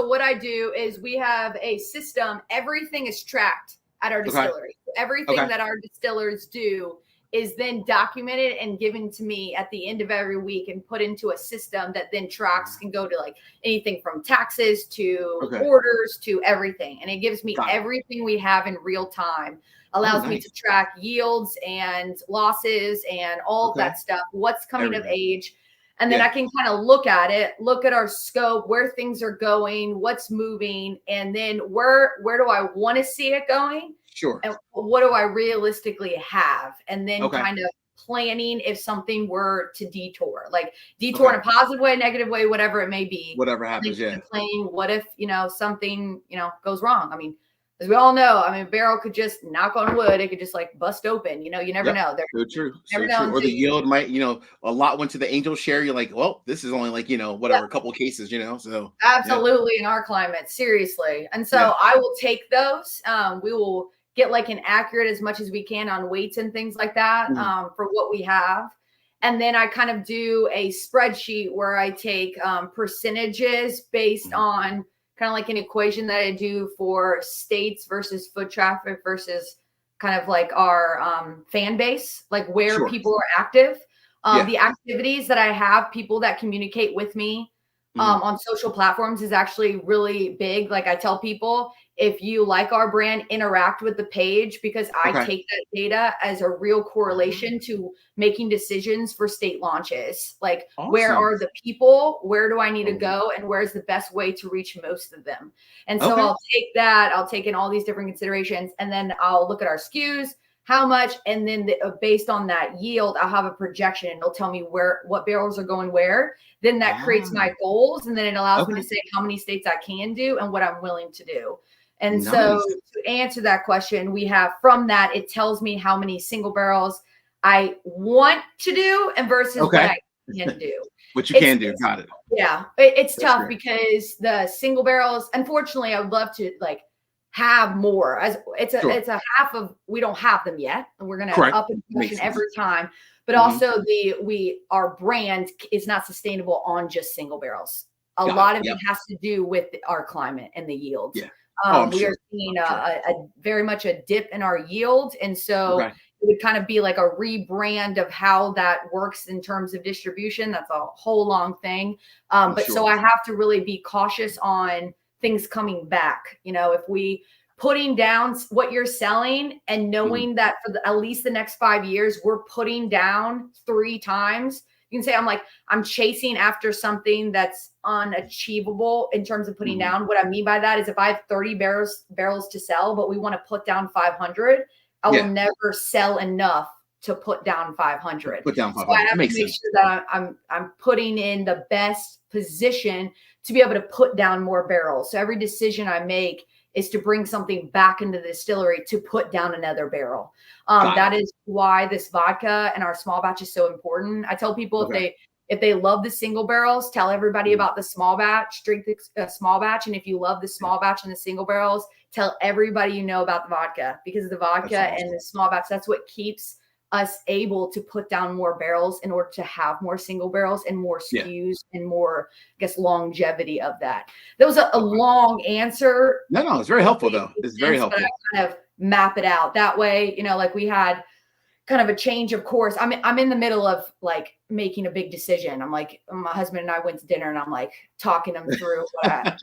what I do is we have a system. Everything is tracked at our distillery. Everything that our distillers do is then documented and given to me at the end of every week and put into a system that then tracks, can go to like anything from taxes to orders to everything. And it gives me everything we have in real time, allows me to track yields and losses and all of that stuff, what's coming of age. And then I can kind of look at it, look at our scope, where things are going, what's moving, and then where do I want to see it going? Sure. And what do I realistically have? And then kind of planning if something were to detour, like detour in a positive way, negative way, whatever it may be. Whatever happens, playing, what if, something, goes wrong? I mean, as we all know, a barrel could just, knock on wood, it could just like bust open. You never know. So true. So true. Or the yield might, a lot went to the angel share. You're like, well, this is only like, whatever, a couple of cases, so. Absolutely. In our climate, seriously. And so I will take those. We will get like an accurate as much as we can on weights and things like that for what we have. And then I kind of do a spreadsheet where I take percentages based on kind of like an equation that I do for states versus foot traffic versus kind of like our fan base, like where people are active. The activities that I have, people that communicate with me on social platforms is actually really big. Like I tell people, if you like our brand, interact with the page, because I take that data as a real correlation to making decisions for state launches. Like where are the people? Where do I need to go? And where's the best way to reach most of them? And so I'll take that. I'll take in all these different considerations, and then I'll look at our SKUs, how much, and then based on that yield, I'll have a projection and it'll tell me what barrels are going where. Then that creates my goals, and then it allows me to say how many states I can do and what I'm willing to do. And so to answer that question, we have from that, it tells me how many single barrels I want to do and versus what I can do. What you can do. Got it. Yeah. It's tough because the single barrels, unfortunately, I would love to like have more. As it's a half of, we don't have them yet, and we're going to up in production every time. But also our brand is not sustainable on just single barrels. A lot of it has to do with our climate and the yields. Yeah. We are seeing a very much a dip in our yield. And so it would kind of be like a rebrand of how that works in terms of distribution. That's a whole long thing. So I have to really be cautious on things coming back. If we putting down what you're selling and knowing that for at least the next 5 years, we're putting down 3 times. You can say, I'm chasing after something that's unachievable in terms of putting down. What I mean by that is if I have 30 barrels to sell, but we want to put down 500, I will never sell enough to put down 500. Put down 500. So I have to make sure that I'm putting in the best position to be able to put down more barrels. So every decision I make is to bring something back into the distillery to put down another barrel. That is why this vodka and our small batch is so important. I tell people if they love the single barrels, tell everybody about the small batch, drink the small batch. And if you love the small batch and the single barrels, tell everybody you know about the vodka, because the vodka and the small batch, that's what keeps us able to put down more barrels in order to have more single barrels and more SKUs and more, I guess, longevity of that. That was a long answer. No, it's very helpful though. It's very helpful. But I kind of map it out that way. Like we had kind of a change of course. I'm in the middle of like making a big decision. I'm like, my husband and I went to dinner and I'm like talking them through I have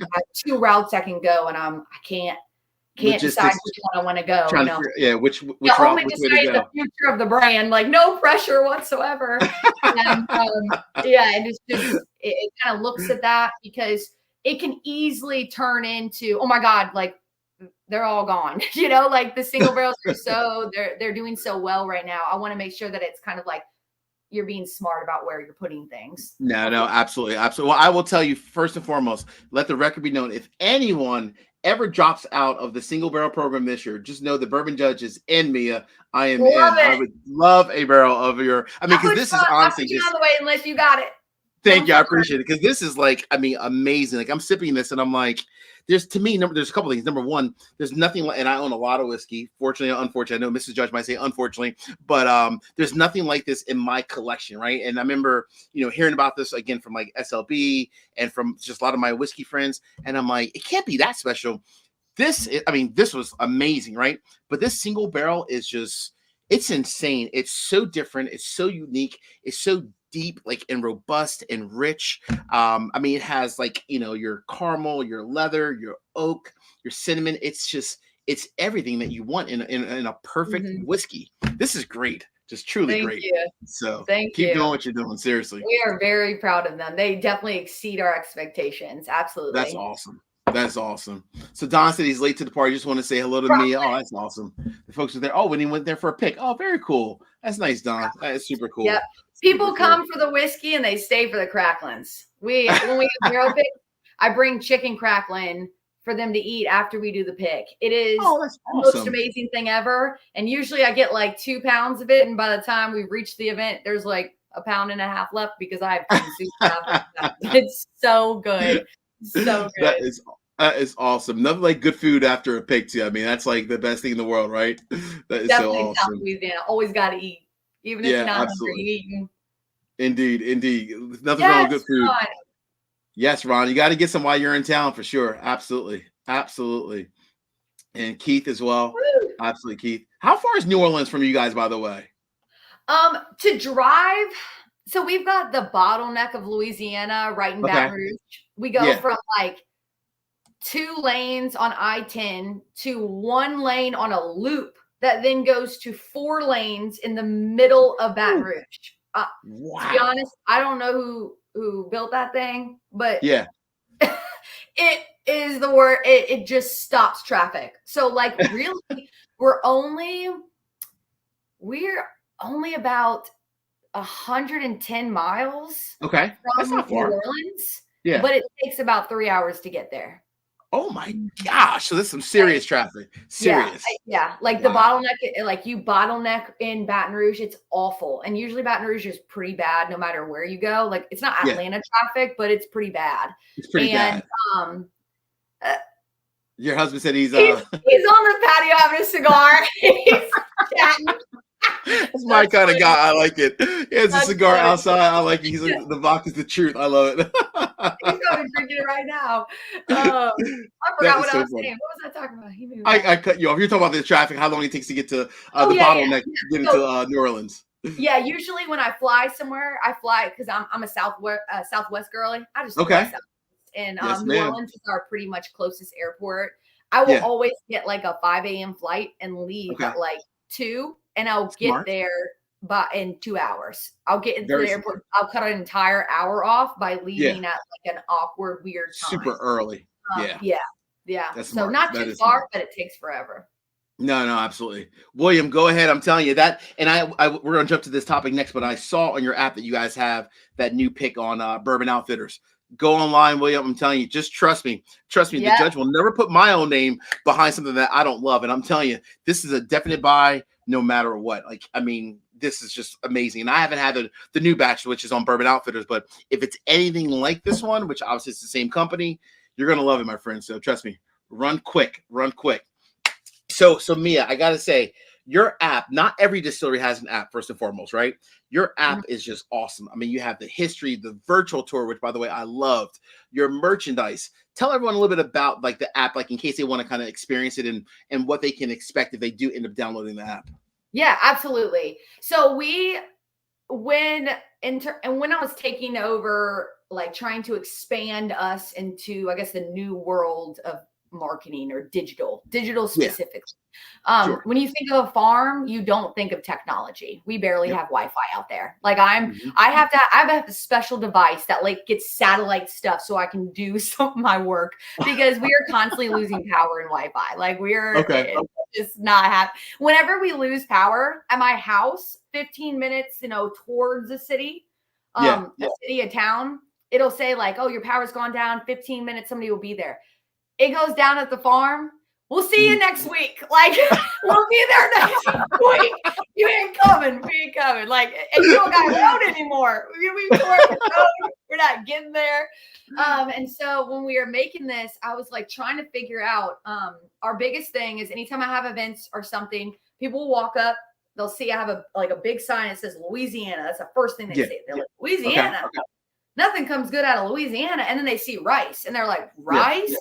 2 routes I can go, and I can't decide which one I want to go. Which route, only decide the future of the brand, like no pressure whatsoever. And it kind of looks at that, because it can easily turn into, oh my God, like they're all gone. Like the single barrels are they're doing so well right now. I want to make sure that it's kind of like you're being smart about where you're putting things. No, absolutely. Well, I will tell you first and foremost, let the record be known, if anyone ever drops out of the single barrel program this year, just know the Bourbon Judges and Mia, I am in. I would love a barrel of your. Because this is honestly just on the way unless you got it. Thank you, I appreciate it, because this is like, amazing. Like I'm sipping this and I'm like, there's a couple things. Number one, there's nothing like, and I own a lot of whiskey. Fortunately or unfortunately, I know Mrs. Judge might say unfortunately, but there's nothing like this in my collection, right? And I remember, hearing about this again from like SLB and from just a lot of my whiskey friends, and I'm like, it can't be that special. This was amazing, right? But this single barrel is just, It's insane. It's so different. It's so unique. It's so deep, like and robust and rich. I mean, it has like your caramel, your leather, your oak, your cinnamon. It's everything that you want in a perfect Mhm. whiskey. This is great. Just truly Thank great. you. So Thank keep doing you. what you're doing. Seriously. We are very proud of them. They definitely exceed our expectations. That's Absolutely. awesome. That's awesome. So Don said he's late to the party. Just want to say hello to Mia. Right. Oh, that's awesome. The folks are there. Oh, when he went there for a pick. Oh, very cool. That's nice, Don. That is super Yep. cool. Super People cool. come for the whiskey and they stay for the cracklins. When we have barrel pick, I bring chicken crackling for them to eat after we do the pick. It is Oh, that's the most awesome. amazing thing ever. And usually I get like 2 pounds of it. And by the time we reach the event, there's like a pound and a half left because I have consumed that. It's so good. So that good. is that is awesome. Nothing like good food after a pick too. I mean, that's like the best thing in the world, right? That is so Definitely South awesome. Louisiana. Always got to eat. Even if you're Yeah, not hungry, absolutely. you eating. Indeed, indeed. There's nothing wrong with Yes, good food. Ron. Yes, Ron, you got to get some while you're in town for sure. Absolutely, absolutely. And Keith as well. Woo. Absolutely, Keith. How far is New Orleans from you guys, by the way? To drive, so we've got the bottleneck of Louisiana right in Okay. Baton Rouge. We go Yeah. from like 2 lanes on I-10 to 1 lane on a loop that then goes to 4 lanes in the middle of Baton Rouge. To be Wow. honest, I don't know who built that thing, but Yeah. it is the word. It just stops traffic. So like really, we're only we're only about 110 miles Okay. That's from not New far. Orleans, Yeah. but it takes about 3 hours to get there. Oh my gosh. So there's some Like, serious traffic. yeah, Serious. yeah, like the Wow. bottleneck, like you bottleneck in Baton Rouge, it's awful. And usually Baton Rouge is pretty bad no matter where you go. Like it's not Yeah. Atlanta traffic, but it's pretty bad. It's pretty And bad. um uh, Your husband said he's he's on the patio having a cigar. He's chatting. that's my That's kind of funny. guy. I like it. He has a That's cigar funny. outside. I like it. He's like, the vodka's the truth. I love it. He's probably drinking it right now. I That forgot is what I so was funny. saying. What was I talking about? He moved on. I cut you off. You're talking about the traffic, how long it takes to get to Oh the yeah, yeah, bottleneck to get yeah. into So New Orleans. yeah, usually when I fly somewhere, I fly because I'm a Southwest girly. I just fly Okay. Southwest, and Yes, New ma'am. Orleans is our pretty much closest airport. I will Yeah. always get like a 5 a.m. flight and leave Okay. at like 2, and I'll get Smart. there in 2 hours. I'll get into Very the smart. airport. I'll cut an entire hour off by Yeah. leaving at like an awkward, weird Super time. early. Yeah. Yeah, yeah. That's So smart. not That too is smart. far, but it takes forever. No, no, absolutely. William, go ahead. I'm telling you that, and we're gonna jump to this topic next. But I saw on your app that you guys have that new pick on Bourbon Outfitters. Go online, William. I'm telling you, just trust me. Trust me. The Yeah. judge will never put my own name behind something that I don't love. And I'm telling you, this is a definite buy, no matter what. Like, I mean, this is just amazing. And I haven't had the new batch, which is on Bourbon Outfitters. But if it's anything like this one, which obviously it's the same company, you're gonna love it, my friend. So trust me. Run quick. Run quick. So Mia, I gotta say, your app, not every distillery has an app, first and foremost, right? Your app is just awesome. I mean, you have the history, the virtual tour, which by the way, I loved, your merchandise. Tell everyone a little bit about like the app, like in case they want to kind of experience it and what they can expect if they do end up downloading the app. Yeah, absolutely. So when when I was taking over, like trying to expand us into, I guess, the new world of marketing or digital Yeah, specifically. sure. When you think of a farm, you don't think of technology. We barely Yep. have Wi-Fi out there. Like Mhm. I have a special device that like gets satellite stuff so I can do some of my work because we are constantly losing power and Wi-Fi. Like Okay. it's just not happy. Whenever we lose power at my house, 15 minutes, towards the city, Yeah. a city, a town, it'll say like, oh, your power's gone down, 15 minutes, somebody will be there. It goes down at the farm. We'll see you Mhm. next week. Like, we'll be there next week. You ain't coming. We ain't coming. Like, and you don't got a road anymore. We tore up the road. We're not getting there. And so when we were making this, I was like trying to figure out our biggest thing is anytime I have events or something, people will walk up, they'll see I have a big sign that says Louisiana. That's the first thing they Yeah. see. They're like, Okay. Louisiana. Nothing comes good out of Louisiana. And then they see rice and they're like, Yeah. rice?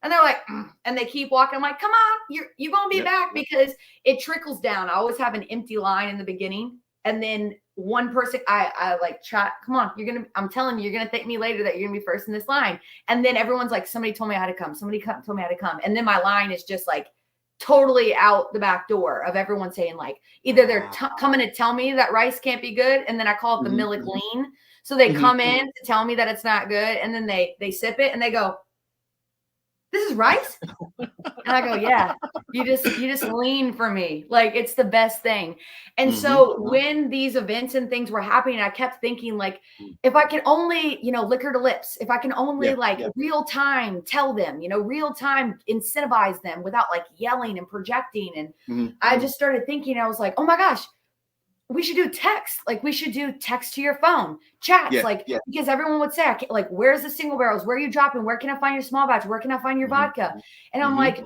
And they're like, and they keep walking. I'm like, come on, you're going to be back, because it trickles down. I always have an empty line in the beginning. And then one person, I like chat, come on, I'm telling you, you're going to thank me later that you're going to be first in this line. And then everyone's like, somebody told me how to come. Somebody told me how to come. And then my line is just like totally out the back door of everyone saying like, either they're coming to tell me that rice can't be good. And then I call it the Meleck lean. So they come in to tell me that it's not good. And then they sip it and they go, this is rice? And I go, yeah, you just lean for me. Like, it's the best thing. And so when these events and things were happening, I kept thinking like, if I can only, liquor to lips, if I can only real time tell them, real time incentivize them without like yelling and projecting. And I just started thinking, I was like, oh my gosh, we should do text. Like, we should do text to your phone, chats, because everyone would say, like, where's the single barrels? Where are you dropping? Where can I find your small batch? Where can I find your vodka? And I'm like,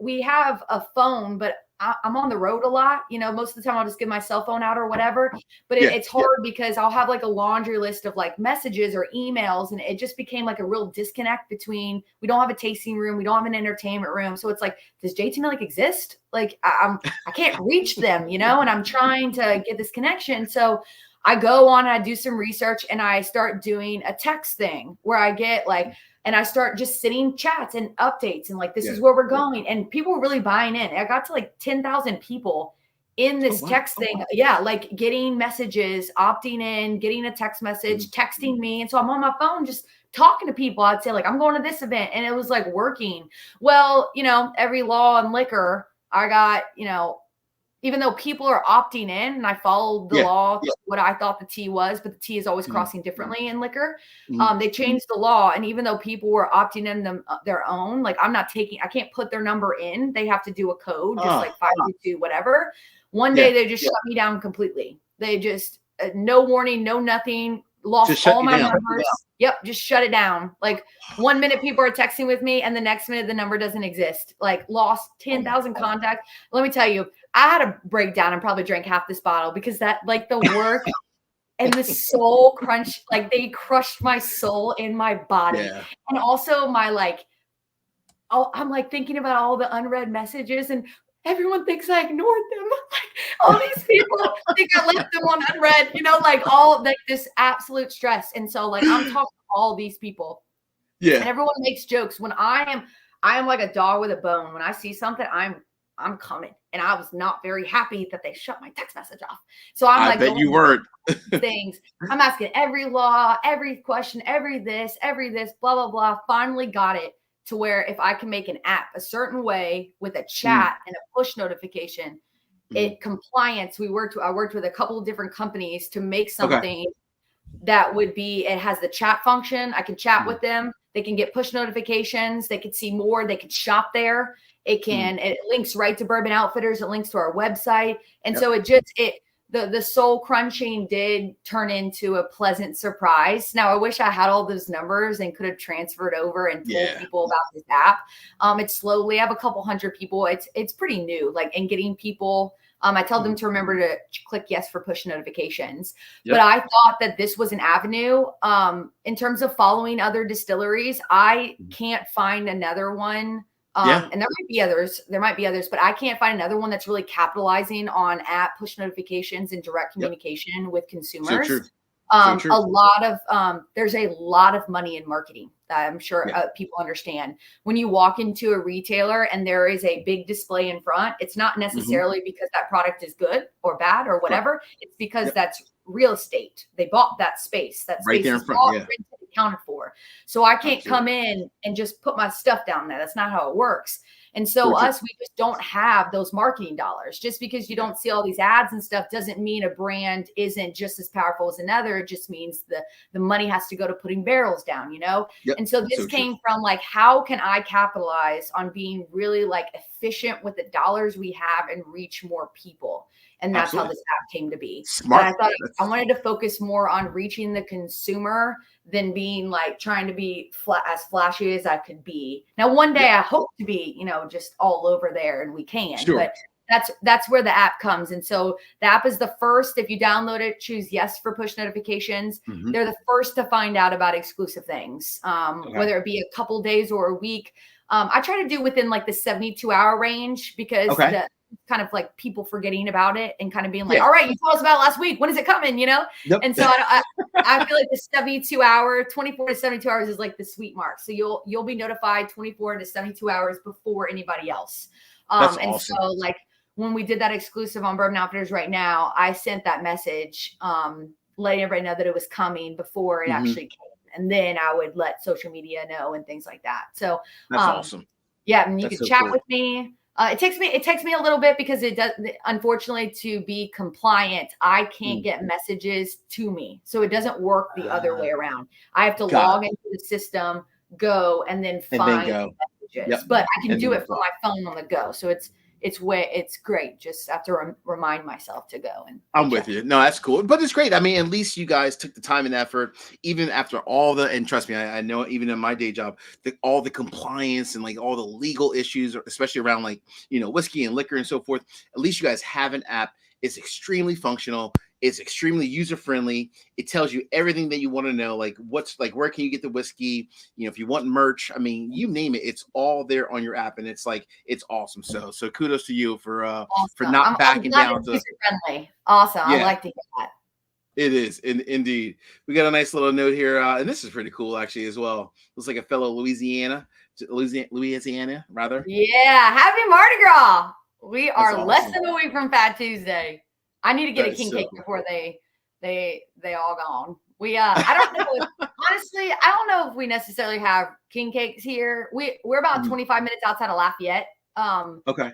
we have a phone, but I'm on the road a lot. Most of the time I'll just give my cell phone out or whatever, but it's hard because I'll have like a laundry list of like messages or emails. And it just became like a real disconnect between, we don't have a tasting room. We don't have an entertainment room. So it's like, does JT Meleck exist? Like I can't reach them, and I'm trying to get this connection. So I go on and I do some research and I start doing a text thing where I get like, and I start just sitting chats and updates and like, this is where we're going. And people were really buying in. I got to like 10,000 people in this text thing. Yeah. Like getting messages, opting in, getting a text message, texting me. And so I'm on my phone, just talking to people. I'd say like, I'm going to this event, and it was like working. Well, every law and liquor I got, even though people are opting in and I followed the law, what I thought the T was, but the T is always crossing differently in liquor. They changed the law. And even though people were opting in their own, like I can't put their number in. They have to do a code, just like 522, whatever. One day they just shut me down completely. They just, no warning, no nothing, lost all my numbers. Yep. Just shut it down. Like 1 minute people are texting with me and the next minute the number doesn't exist. Like lost 10,000 contacts. Let me tell you, I had a breakdown and probably drank half this bottle because that like the work and the soul crunch, like they crushed my soul in my body. And also my like, I'm like thinking about all the unread messages and everyone thinks I ignored them. Like all these people think I left them on unread, like all like this absolute stress. And so like I'm talking to all these people. And everyone makes jokes. When I am like a dog with a bone. When I see something, I'm coming. And I was not very happy that they shut my text message off. So I'm like, I bet you weren't. things. I'm asking every law, every question, every this, blah, blah, blah. Finally got it to where if I can make an app a certain way with a chat and a push notification, compliance. I worked with a couple of different companies to make something that would be, it has the chat function. I can chat with them. They can get push notifications. They can see more. They can shop there. It links right to Bourbon Outfitters. It links to our website. And so the soul crunching did turn into a pleasant surprise. Now I wish I had all those numbers and could have transferred over and told people about this app. It's slowly, I have a couple hundred people. It's pretty new, like, and getting people, I tell them to remember to click yes for push notifications. But I thought that this was an avenue. In terms of following other distilleries, I can't find another one. And there might be others, but I can't find another one that's really capitalizing on app push notifications and direct communication with consumers. So true. There's a lot of money in marketing that I'm sure people understand. When you walk into a retailer and there is a big display in front, it's not necessarily because that product is good or bad or whatever. It's because that's real estate. They bought that space. That space is all rented, accounted for. So I can't come in and just put my stuff down there. That's not how it works. And so we just don't have those marketing dollars. Just because you don't see all these ads and stuff doesn't mean a brand isn't just as powerful as another. It just means the money has to go to putting barrels down, And so this came from like, how can I capitalize on being really like efficient with the dollars we have and reach more people? And that's how this app came to be. Smart. And I thought I wanted to focus more on reaching the consumer than being like trying to be as flashy as I could be. Now, one day I hope to be, just all over there, and we can. But that's where the app comes. And so the app is the first. If you download it, choose yes for push notifications. They're the first to find out about exclusive things, whether it be a couple days or a week. I try to do within like the 72-hour range because Okay. the kind of like people forgetting about it and kind of being like, Yeah. all right, you told us about it last week. When is it coming? You know? Yep. And so I feel like the 24 to 72 hours is like the sweet mark. So you'll be notified 24 to 72 hours before anybody else. That's and awesome. so like when we did that exclusive on Bourbon Outfitters right now, I sent that message letting everybody know that it was coming before it actually came. And then I would let social media know and things like that. So that's awesome. Yeah, and you That's can so chat cool. with me. It takes me a little bit because it does, unfortunately, to be compliant, I can't get messages to me. So it doesn't work the other way around. I have to log into the system, go, and then find messages. Yep. But I can do it from my phone on the go. So it's great. Just have to remind myself to go. And I'm with you. No, that's cool. But it's great. I mean, at least you guys took the time and effort, even after all the, and trust me, I know even in my day job, all the compliance and like all the legal issues, especially around like, whiskey and liquor and so forth. At least you guys have an app. It's extremely functional. It's extremely user-friendly. It tells you everything that you want to know, like where can you get the whiskey? If you want merch, I mean, you name it, it's all there on your app, and it's awesome. So kudos to you for not backing down. It's user-friendly. Awesome. Yeah. I like to hear that. It is, indeed. We got a nice little note here, and this is pretty cool actually as well. Looks like a fellow Louisiana rather. Yeah, happy Mardi Gras. We are awesome. less than a week from Fat Tuesday. I need to get a king cake cool. before they all gone. We I don't know. Honestly, I don't know if we necessarily have king cakes here. We're about 25 minutes outside of Lafayette. Okay.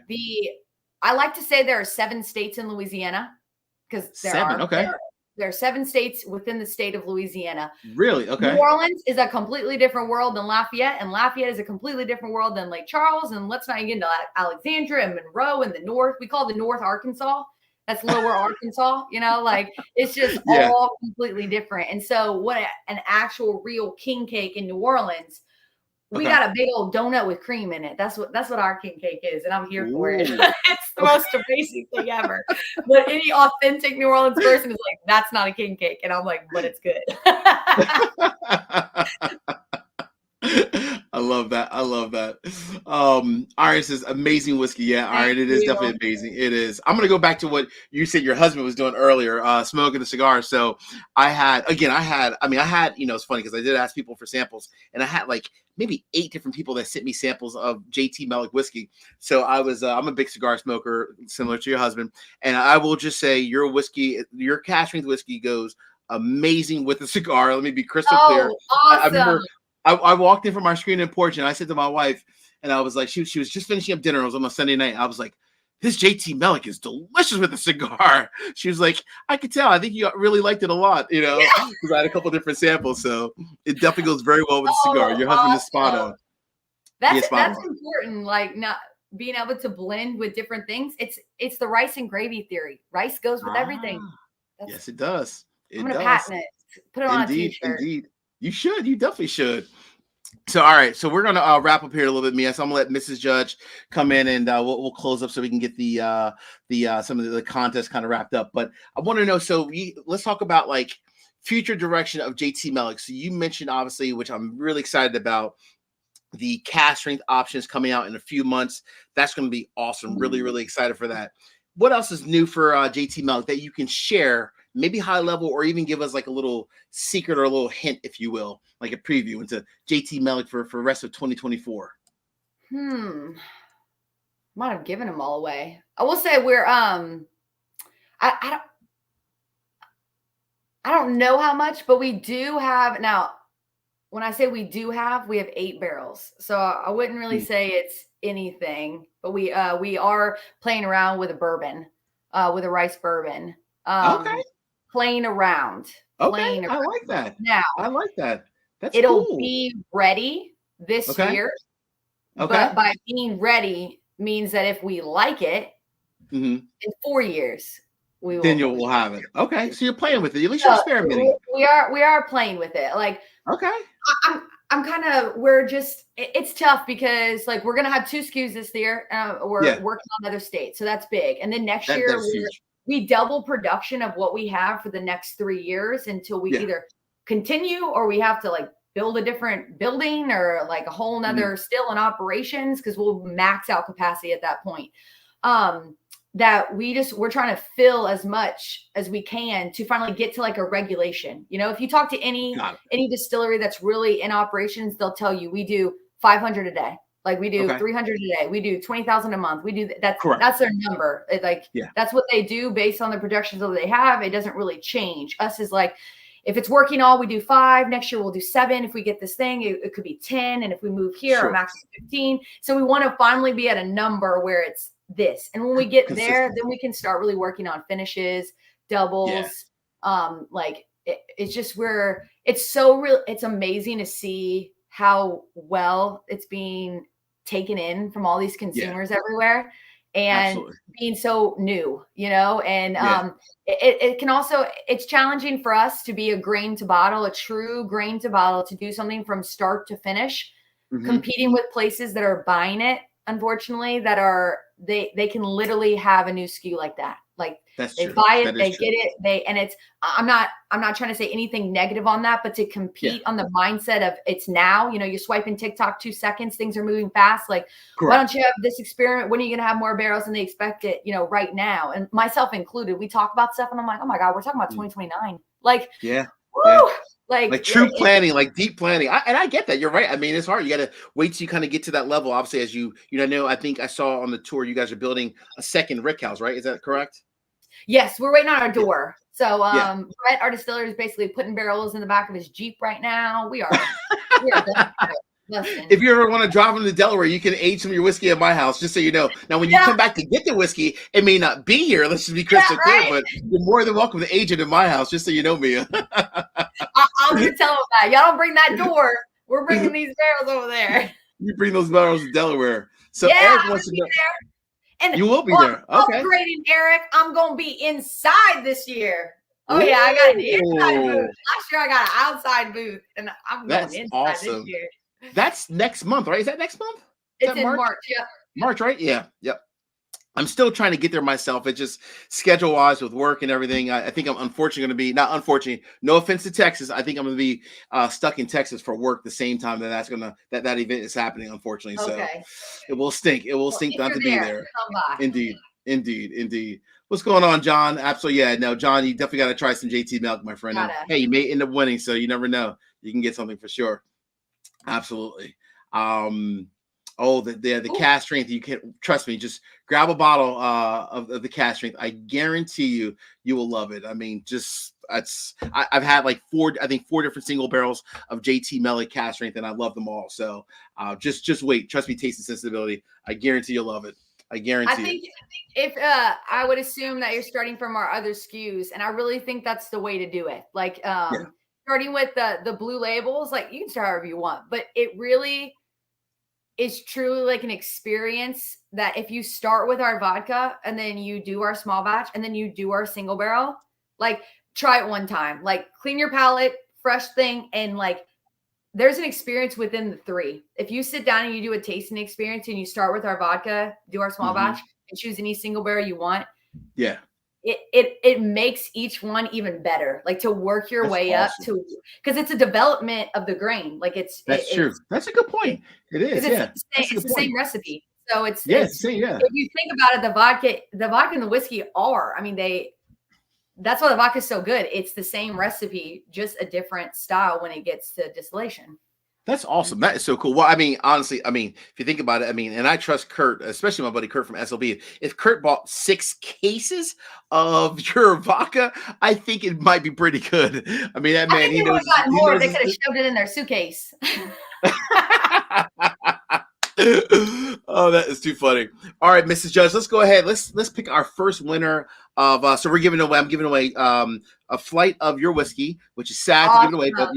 I like to say there are 7 states in Louisiana because there are 7 states within the state of Louisiana. Really? Okay. New Orleans is a completely different world than Lafayette, and Lafayette is a completely different world than Lake Charles. And let's not get into Alexandria and Monroe in the north. We call the North Arkansas. That's lower Arkansas, it's just all completely different. And so what an actual real king cake in New Orleans, we got a big old donut with cream in it. That's what our king cake is. And I'm here for it. It's the most amazing thing ever. But any authentic New Orleans person is like, that's not a king cake. And I'm like, but it's good. I love that. Iron says amazing whiskey. Yeah, Iron, it is definitely amazing. It is. I'm gonna go back to what you said your husband was doing earlier, smoking the cigar. So I had, it's funny because I did ask people for samples, and I had like maybe 8 different people that sent me samples of JT Meleck whiskey. So I'm a big cigar smoker, similar to your husband, and I will just say your cask strength whiskey goes amazing with the cigar. Let me be crystal clear. Awesome. I remember I walked in from our screen and porch, and I said to my wife, and I was like, she was just finishing up dinner. It was on a Sunday night. I was like, this JT Meleck is delicious with a cigar. She was like, I could tell. I think you really liked it a lot, because I had a couple different samples. So it definitely goes very well with the cigar. Your husband is spot on. That's important. Like not being able to blend with different things. It's the rice and gravy theory. Rice goes with everything. Yes, it does. I'm going to patent it. Put it on a t-shirt. Indeed. You should. You definitely should. So, all right. So we're going to wrap up here a little bit, Mia. So I'm going to let Mrs. Judge come in, and we'll close up so we can get the some of the contest kind of wrapped up. But I want to know, let's talk about like future direction of JT Meleck. So you mentioned, obviously, which I'm really excited about, the cask strength options coming out in a few months. That's going to be awesome. Really, really excited for that. What else is new for JT Meleck that you can share, maybe high level, or even give us like a little secret or a little hint, if you will, like a preview into JT Meleck for the rest of 2024? Might have given them all away. I will say we're I don't know how much, but we do have now. When I say we have 8 barrels. So I wouldn't really say it's anything, but we are playing around with a bourbon, with a rice bourbon. Playing around. I like that. Now, I like that. It'll be ready this year. But by being ready means that if we like it, in 4 years, we'll have it. Okay. So you're playing with it. At least you're experimenting. We are playing with it. Like, I'm kind of, it's tough because like we're going to have 2 SKUs this year. We're working on other states. So that's big. And then next year we double production of what we have for the next 3 years until we either continue or we have to like build a different building or like a whole nother still in operations, because we'll max out capacity at that point. That we're trying to fill as much as we can to finally get to like a regulation. You know, if you talk to any distillery that's really in operations, they'll tell you we do 500 a day. Like we do 300 a day. We do 20,000 a month. We do that's their number. That's what they do based on the projections that they have. It doesn't really change. Us is like, if it's working all, we do 5. Next year, we'll do 7. If we get this thing, it could be 10. And if we move here, our max is 15. So we want to finally be at a number where it's this. And when we get there, then we can start really working on finishes, doubles. It's just it's so real. It's amazing to see how well it's being taken in from all these consumers everywhere, and being so new, you know, and it can also, it's challenging for us to be a grain to bottle, a true grain to bottle, to do something from start to finish, competing with places that are buying it, unfortunately, that are, they can literally have a new SKU like that. Like they buy it, they get it, and it's, I'm not trying to say anything negative on that, but to compete on the mindset of it's now, you know, you're swiping TikTok 2 seconds, things are moving fast. Like, why don't you have this experiment? When are you going to have more barrels than they expect it, you know, right now? And myself included, we talk about stuff and I'm like, oh my God, we're talking about 2029. Like, woo! Like true planning, like deep planning. I get that. You're right. I mean, it's hard. You got to wait till you kind of get to that level. Obviously, as you know, I think I saw on the tour, you guys are building a second rick house, right? Is that correct? Yes, we're waiting on our door. So Brett, our distiller, is basically putting barrels in the back of his Jeep right now. We are If you ever want to drive into Delaware, you can age some of your whiskey at my house, just so you know. Now, when you come back to get the whiskey, it may not be here. Let's just be crystal clear, but you're more than welcome to age it in my house, just so you know, Mia. I'll just tell them that. Y'all don't bring that door. We're bringing these barrels over there. You bring those barrels to Delaware. So Eric wants to know. And you will be there. Okay. Upgrading, Eric. I'm going to be inside this year. Oh, yeah. I got an inside booth. Last year, I got an outside booth. And I'm going inside this year. That's next month, right? Is that next month? It's in March. Yeah. March, right? Yeah. Yep. I'm still trying to get there myself. It's just schedule-wise with work and everything. I think I'm unfortunately going to be, not unfortunately, no offense to Texas. I think I'm going to be stuck in Texas for work the same time that that event is happening, unfortunately. So it will stink. It will stink not to be there. Indeed. What's going on, John? Absolutely. Yeah, no, John, you definitely got to try some JT Meleck, my friend. Hey, you may end up winning, so you never know. You can get something for sure. Absolutely. The cast strength, you can't, trust me, just grab a bottle of the cast strength. I guarantee you will love it. I mean, I've had like 4 different single barrels of JT Meleck cast strength, and I love them all. So just wait. Trust me, taste and sensibility. I guarantee you'll love it. I think if I would assume that you're starting from our other SKUs, and I really think that's the way to do it. Like starting with the blue labels, like you can start however you want, but it really is truly like an experience that if you start with our vodka and then you do our small batch and then you do our single barrel, like try it one time, like clean your palate, fresh thing. And like, there's an experience within the 3. If you sit down and you do a tasting experience and you start with our vodka, do our small batch and choose any single barrel you want. Yeah. It makes each one even better, like to work your way up to, because it's a development of the grain. Like that's true. That's a good point. It is. It's the same recipe. So it's if you think about it, the vodka and the whiskey are, I mean, that's why the vodka is so good. It's the same recipe, just a different style when it gets to distillation. That's awesome. That is so cool. Well, I mean, honestly, if you think about it, and I trust Kurt, especially my buddy Kurt from SLB. If Kurt bought 6 cases of your vodka, I think it might be pretty good. I mean, that man, he knows. More. They could have shoved it in their suitcase. Oh, that is too funny. All right, Mrs. Judge, let's go ahead. Let's pick our first winner of. So I'm giving away a flight of your whiskey, which is sad to give it away, but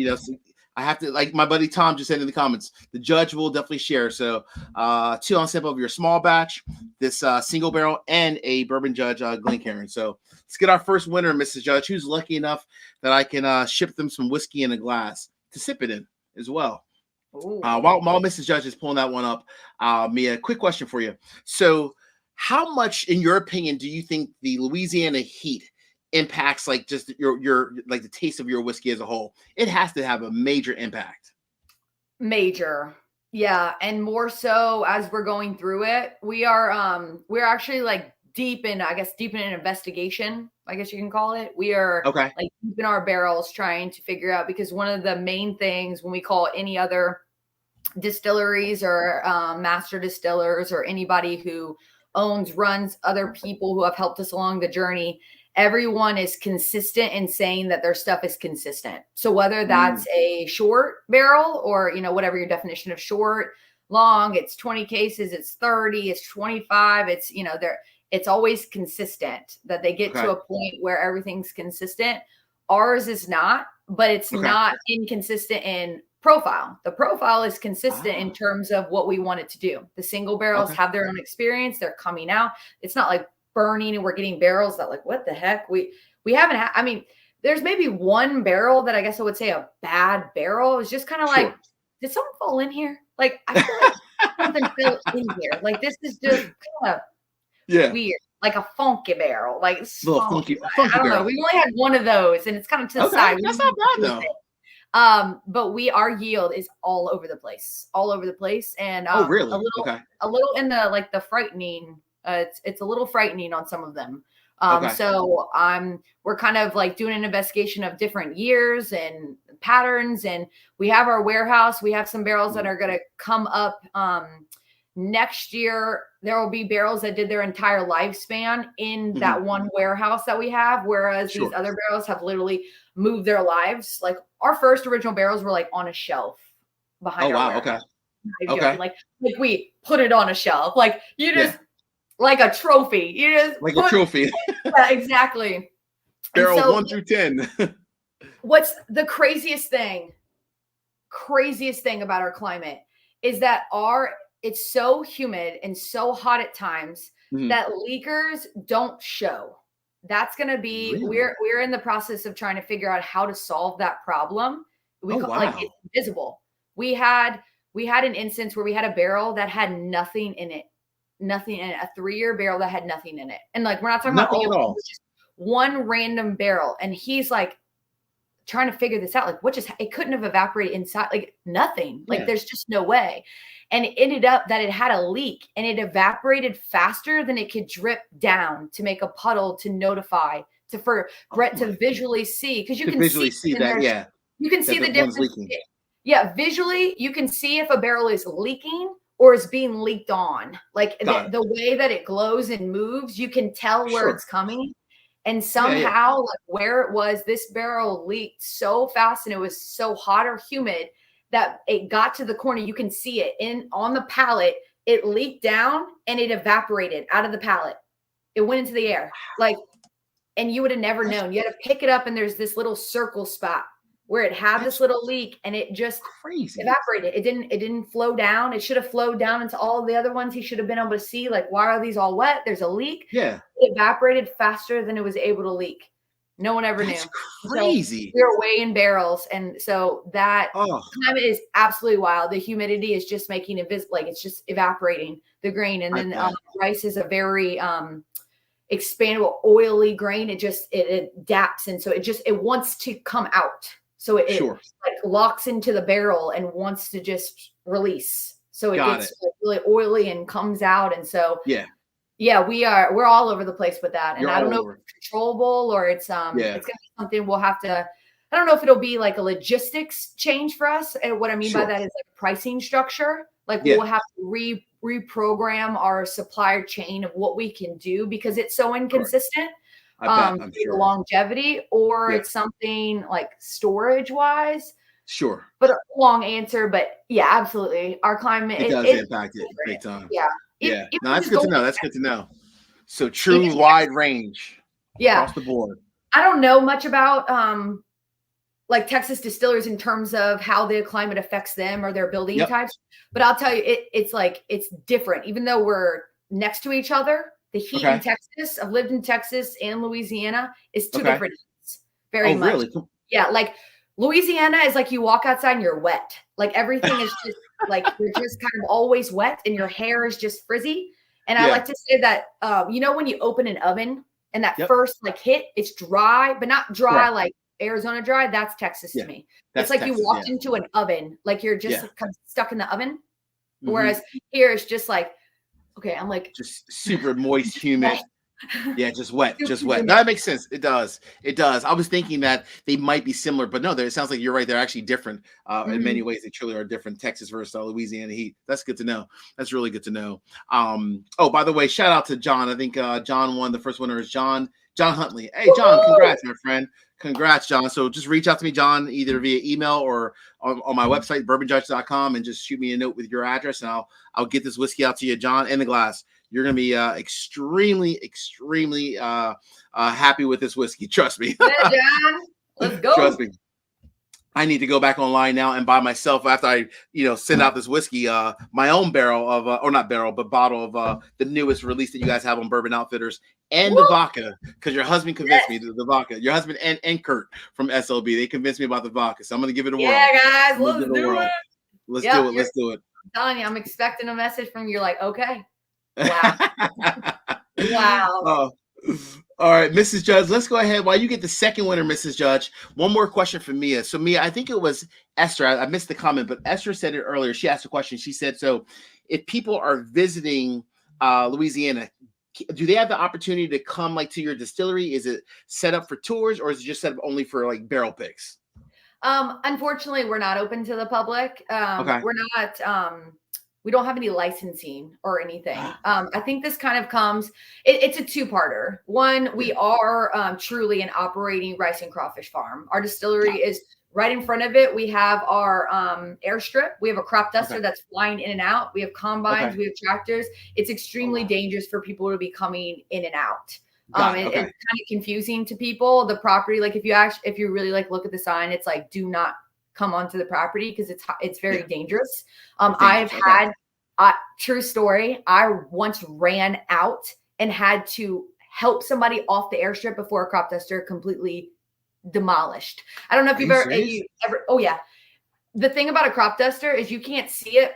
I have to, like my buddy Tom just said in the comments, the judge will definitely share. So 2 ounce sample of your small batch, this single barrel, and a Bourbon Judge Glencairn. So let's get our first winner, Mrs. Judge, who's lucky enough that I can ship them some whiskey in a glass to sip it in as well. While Mrs. Judge is pulling that one up, Mia, quick question for you. So how much, in your opinion, do you think the Louisiana heat impacts like just your like the taste of your whiskey as a whole? It has to have a major impact. Major. Yeah, and more so as we're going through it, we're actually like deep in an investigation, I guess you can call it. We are Okay. like deep in our barrels trying to figure out, because one of the main things when we call any other distilleries or master distillers or anybody who runs other people who have helped us along the journey, everyone is consistent in saying that their stuff is consistent. So whether that's a short barrel or, whatever your definition of short, long, it's 20 cases, it's 30, it's 25, it's always consistent, that they get to a point where everything's consistent. Ours is not, but it's not inconsistent in profile. The profile is consistent in terms of what we want it to do. The single barrels have their own experience. They're coming out. It's not like burning and we're getting barrels that like, what the heck? We haven't had, there's maybe one barrel that I guess I would say a bad barrel. It's just kind of like, did someone fall in here? Like, I feel like something fell in here. Like, this is just kind of weird. Like a funky barrel. Like, it's little funky I don't know. We only had one of those and it's kind of to the side. That's not bad though. But our yield is all over the place. And really? A little in the like the frightening. It's a little frightening on some of them. So we're kind of like doing an investigation of different years and patterns, and we have our warehouse. We have some barrels that are going to come up next year. There will be barrels that did their entire lifespan in that one warehouse that we have, whereas these other barrels have literally moved their lives. Like our first original barrels were like on a shelf behind our warehouse. Like we put it on a shelf. Like you just like a trophy. You just like a trophy. Yeah, exactly. Barrel 1 through 10. What's the craziest thing about our climate is that it's so humid and so hot at times that leakers don't show. That's going to be, we're in the process of trying to figure out how to solve that problem. Like it's invisible. We had an instance where we had a barrel that had nothing in it, a 3-year barrel that had nothing in it. And like, we're not talking nothing about at all. Just one random barrel. And he's like trying to figure this out. Like it couldn't have evaporated inside, like nothing, like there's just no way. And it ended up that it had a leak and it evaporated faster than it could drip down to make a puddle to notify for Brett to visually see. Because you can visually see that. Yeah. You can see the difference. Yeah. Visually, you can see if a barrel is leaking or is being leaked on. Like the way that it glows and moves, you can tell where it's coming. And somehow, like where it was, this barrel leaked so fast and it was so hot or humid that it got to the corner. You can see it on the pallet. It leaked down and it evaporated out of the pallet. It went into the air. Like, and you would have never known. You had to pick it up and there's this little circle spot where it had this little leak and it just evaporated. It didn't flow down. It should have flowed down into all of the other ones. He should have been able to see, like, why are these all wet? There's a leak. Yeah. It evaporated faster than it was able to leak. No one ever knew. Crazy. So we were way in barrels. And so that climate is absolutely wild. The humidity is just making it like it's just evaporating the grain. And then rice is a very expandable, oily grain. It adapts. And so it wants to come out. So it like locks into the barrel and wants to just release. So it gets like really oily and comes out. And so we're all over the place with that. And I don't know if it's controllable or it's gonna be something we'll have to, I don't know if it'll be like a logistics change for us. And what I mean by that is like a pricing structure. Like we'll have to reprogram our supplier chain of what we can do because it's so inconsistent. I'm sure. Longevity, or it's something like storage wise. Sure. But a long answer, but yeah, absolutely. Our climate it does impact it big time. Yeah. Yeah. No, that's good to know. That's good to know. So true wide range across the board. I don't know much about like Texas distillers in terms of how the climate affects them or their building types. But I'll tell you, it's different. Even though we're next to each other, the heat in Texas, I've lived in Texas and Louisiana, is two different heats. Very much. Really? Yeah. Like Louisiana is like you walk outside and you're wet. Like everything is just like you're just kind of always wet and your hair is just frizzy. And I like to say that, when you open an oven and that first like hit, it's dry, but not dry like Arizona dry, that's Texas to me. It's like Texas, you walked into an oven, like you're just kind of stuck in the oven. Whereas here it's just like, okay, I'm like just super moist, humid. Yeah, just wet. No, that makes sense. It does. I was thinking that they might be similar, but no, it sounds like you're right. They're actually different in many ways. They truly are different. Texas versus Louisiana heat. That's good to know. That's really good to know. Oh, by the way, shout out to John. I think John won. The first winner is John Huntley. Hey, John, congrats, my friend. Congrats, John. So just reach out to me, John, either via email or on my website, bourbonjudge.com, and just shoot me a note with your address, and I'll get this whiskey out to you, John, in the glass. You're going to be extremely happy with this whiskey. Trust me. Yeah, John. Let's go. Trust me. I need to go back online now and buy myself, after I, send out this whiskey, my own barrel of, or not barrel, but bottle of the newest release that you guys have on Bourbon Outfitters, and the vodka, because your husband convinced me, the vodka. Your husband and Kurt from SLB, they convinced me about the vodka. So I'm going to give it a whirl. Yeah, guys, let's do it. Let's do it. Let's do it. I'm telling you, I'm expecting a message from you. You're like, okay. Wow. Wow. All right, Mrs. Judge, let's go ahead. While you get the second winner, Mrs. Judge, one more question from Mia. So, Mia, I think it was Esther. I missed the comment, but Esther said it earlier. She asked a question. She said, so if people are visiting Louisiana, do they have the opportunity to come to your distillery? Is it set up for tours, or is it just set up only for barrel picks? Unfortunately, we're not open to the public. Okay. We're not, we don't have any licensing or anything. I think this kind of comes, it's a two-parter. One, we are truly an operating rice and crawfish farm. Our distillery is right in front of it. We have our airstrip. We have a crop duster that's flying in and out. We have combines. We have tractors. It's extremely dangerous for people to be coming in and out. It's kind of confusing to people. The property, if you really look at the sign, it's do not come onto the property because it's very dangerous. I've had true story. I once ran out and had to help somebody off the airstrip before a crop duster completely demolished. I don't know if you've ever. Oh yeah. The thing about a crop duster is you can't see it.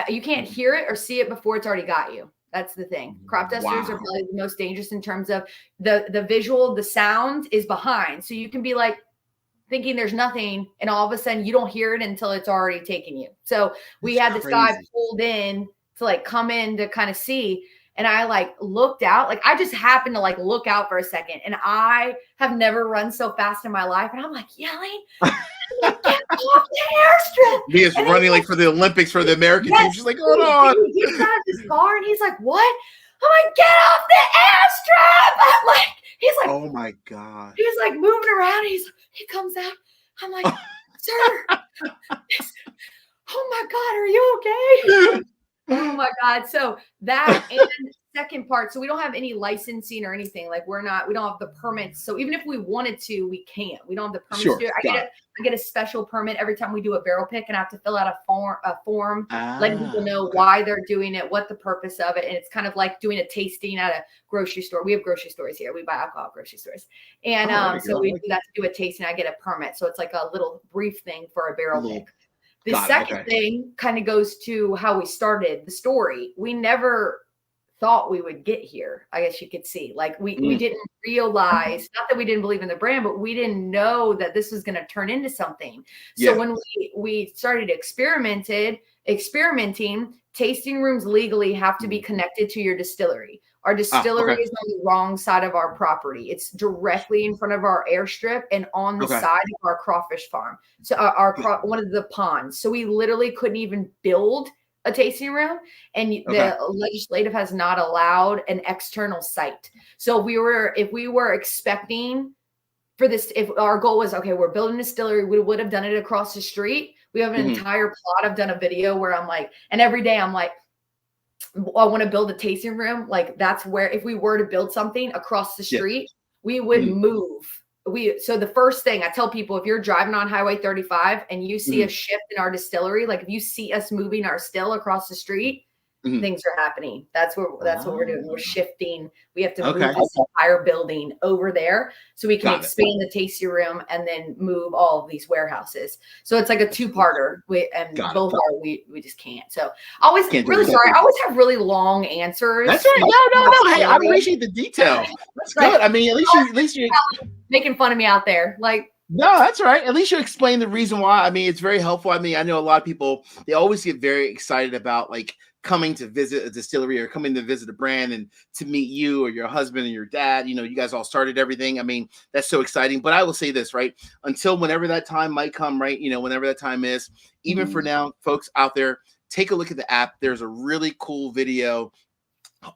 You can't hear it or see it before it's already got you. That's the thing. Crop dusters are probably the most dangerous in terms of the visual. The sound is behind, so you can be thinking there's nothing, and all of a sudden you don't hear it until it's already taken you. So we had this guy pulled in to come in to kind of see, and I looked out. I just happened to look out for a second, and I have never run so fast in my life, and I'm yelling, get off the airstrip. Mia's running for the Olympics for the American team. She's hold on. He gets out of his car and he's what? I'm get off the airstrip. I'm he's oh my God. He's moving around. He comes out. I'm sir. Oh my God, are you okay? Oh my God. So that and second part. So we don't have any licensing or anything. We don't have the permits. So even if we wanted to, we can't. We don't have the permits to do it. I get a special permit every time we do a barrel pick, and I have to fill out a form, letting people know why they're doing it, what the purpose of it. And it's kind of like doing a tasting at a grocery store. We have grocery stores here. We buy alcohol at grocery stores. And so we do that to do a tasting. I get a permit. So it's a little brief thing for a barrel pick. The second thing kind of goes to how we started the story. We never thought we would get here. I guess you could see, we didn't realize, not that we didn't believe in the brand, but we didn't know that this was going to turn into something. So when we started experimenting, tasting rooms legally have to be connected to your distillery. Our distillery is on the wrong side of our property. It's directly in front of our airstrip and on the side of our crawfish farm. So one of the ponds. So we literally couldn't even build a tasting room, and the legislative has not allowed an external site. So if we were expecting for this, if our goal was, we're building a distillery, we would have done it across the street. We have an entire plot. I've done a video where I'm and every day I'm I want to build a tasting room. That's where, if we were to build something across the street, we would move. So the first thing I tell people, if you're driving on Highway 35 and you see a shift in our distillery, if you see us moving our still across the street, things are happening. That's what we're doing. We're shifting. We have to move this entire building over there so we can expand the tasting room and then move all of these warehouses. So it's a two-parter. We just can't. So I always sorry. I always have really long answers. That's right. No. Hey, I appreciate the detail. That's good. I mean, at least you making fun of me out there. No, that's right. At least you explain the reason why. I mean, it's very helpful. I mean, I know a lot of people, they always get very excited about like coming to visit a distillery or coming to visit a brand and to meet you or your husband and your dad. You know, you guys all started everything. I mean, that's so exciting. But I will say this, right? Until whenever that time might come, right? You know, whenever that time is, even for now, folks out there, take a look at the app. There's a really cool video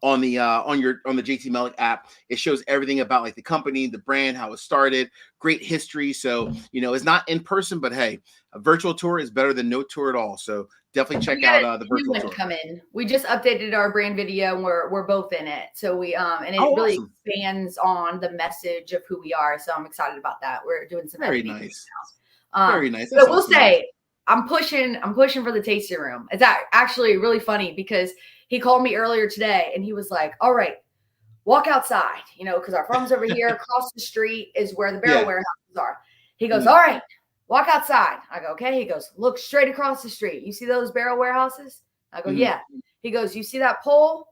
on the on the JT Meleck app. It shows everything about like the company, the brand, how it started, great history. So, you know, it's not in person, but hey, a virtual tour is better than no tour at all. So definitely check out the new virtual one tour. come in. We just updated our brand video and we're both in it. So we and it really Awesome. expands on the message of who we are. So I'm excited about that. We're doing some Very editing nice. now. Very nice. But That's I will awesome. say I'm pushing for the tasting room. It's actually really funny because he called me earlier today and he was like, all right, walk outside, you know, because our farm's over here. Across the street is where the barrel warehouses are. He goes, all right, walk outside. I go, okay. He goes, look straight across the street. You see those barrel warehouses? I go, yeah. He goes, you see that pole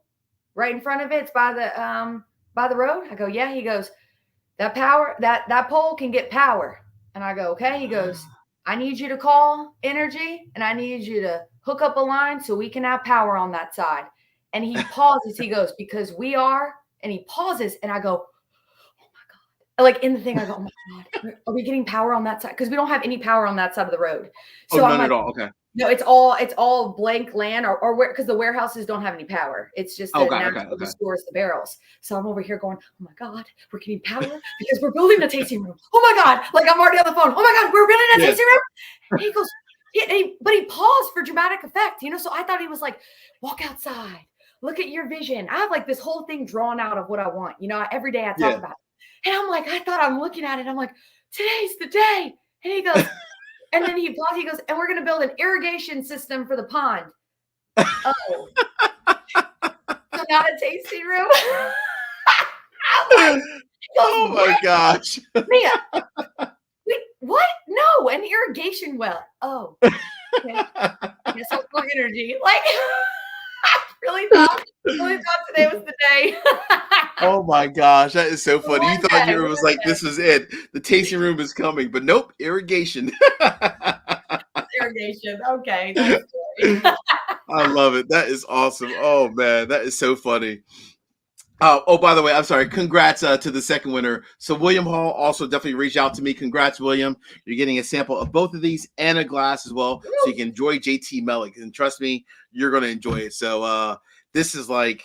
right in front of it? It's by the road. I go, yeah. He goes, that pole can get power. And I go, okay. He goes, I need you to call Energy and I need you to hook up a line so we can have power on that side. And he pauses. He goes, because we are, and he pauses and I go, oh my God. Like in the thing, I go, oh my God, are we getting power on that side? Because we don't have any power on that side of the road. So none I'm like, at all. Okay. no, it's all blank land or where, because the warehouses don't have any power. It's just that now it stores the barrels. So I'm over here going, oh my God, we're getting power because we're building a tasting room. Oh my God, like I'm already on the phone. Oh my God, we're building a tasting room. And he goes, but he paused for dramatic effect, you know. So I thought he was like, walk outside, look at your vision. I have like this whole thing drawn out of what I want, you know. Every day I talk about it, and I'm like, I thought I'm looking at it. I'm like, today's the day. And he goes. And then he goes, and we're going to build an irrigation system for the pond. Oh. So not a tasting room? Like, oh my gosh. Mia, wait, what? No, an irrigation well. Oh. Okay. Guess I'll plug Energy. Like, really thought today was the day. Oh my gosh, that is so funny. You thought you was like, this was it. The tasting room is coming, but nope, irrigation. Irrigation. Okay. I love it. That is awesome. Oh man, that is so funny. Oh, by the way, I'm sorry. Congrats to the second winner. So William Hall also definitely reached out to me. Congrats, William. You're getting a sample of both of these and a glass as well, so you can enjoy JT Meleck. And trust me, you're gonna enjoy it. So this is like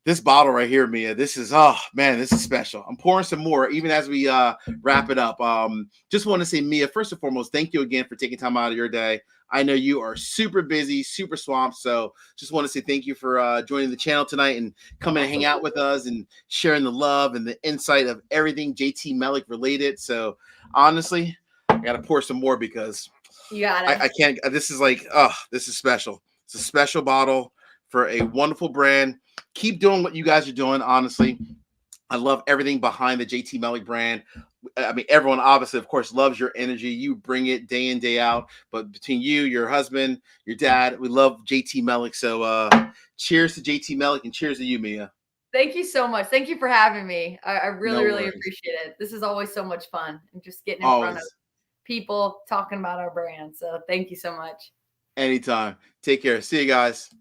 this bottle right here, Mia. This is this is special. I'm pouring some more, even as we wrap it up. Just want to say, Mia, first and foremost, thank you again for taking time out of your day. I know you are super busy, super swamped. So just want to say thank you for joining the channel tonight and coming and hang out with us and sharing the love and the insight of everything JT Meleck related. So honestly, I got to pour some more because I can't. This is like, this is special. It's a special bottle for a wonderful brand. Keep doing what you guys are doing. Honestly, I love everything behind the JT Meleck brand. I mean, everyone obviously, of course, loves your energy. You bring it day in, day out. But between you, your husband, your dad, we love JT Meleck. So cheers to JT Meleck and cheers to you, Mia. Thank you so much. Thank you for having me. I really, really appreciate it. This is always so much fun and just getting in front of people talking about our brand. So thank you so much. Anytime. Take care. See you guys.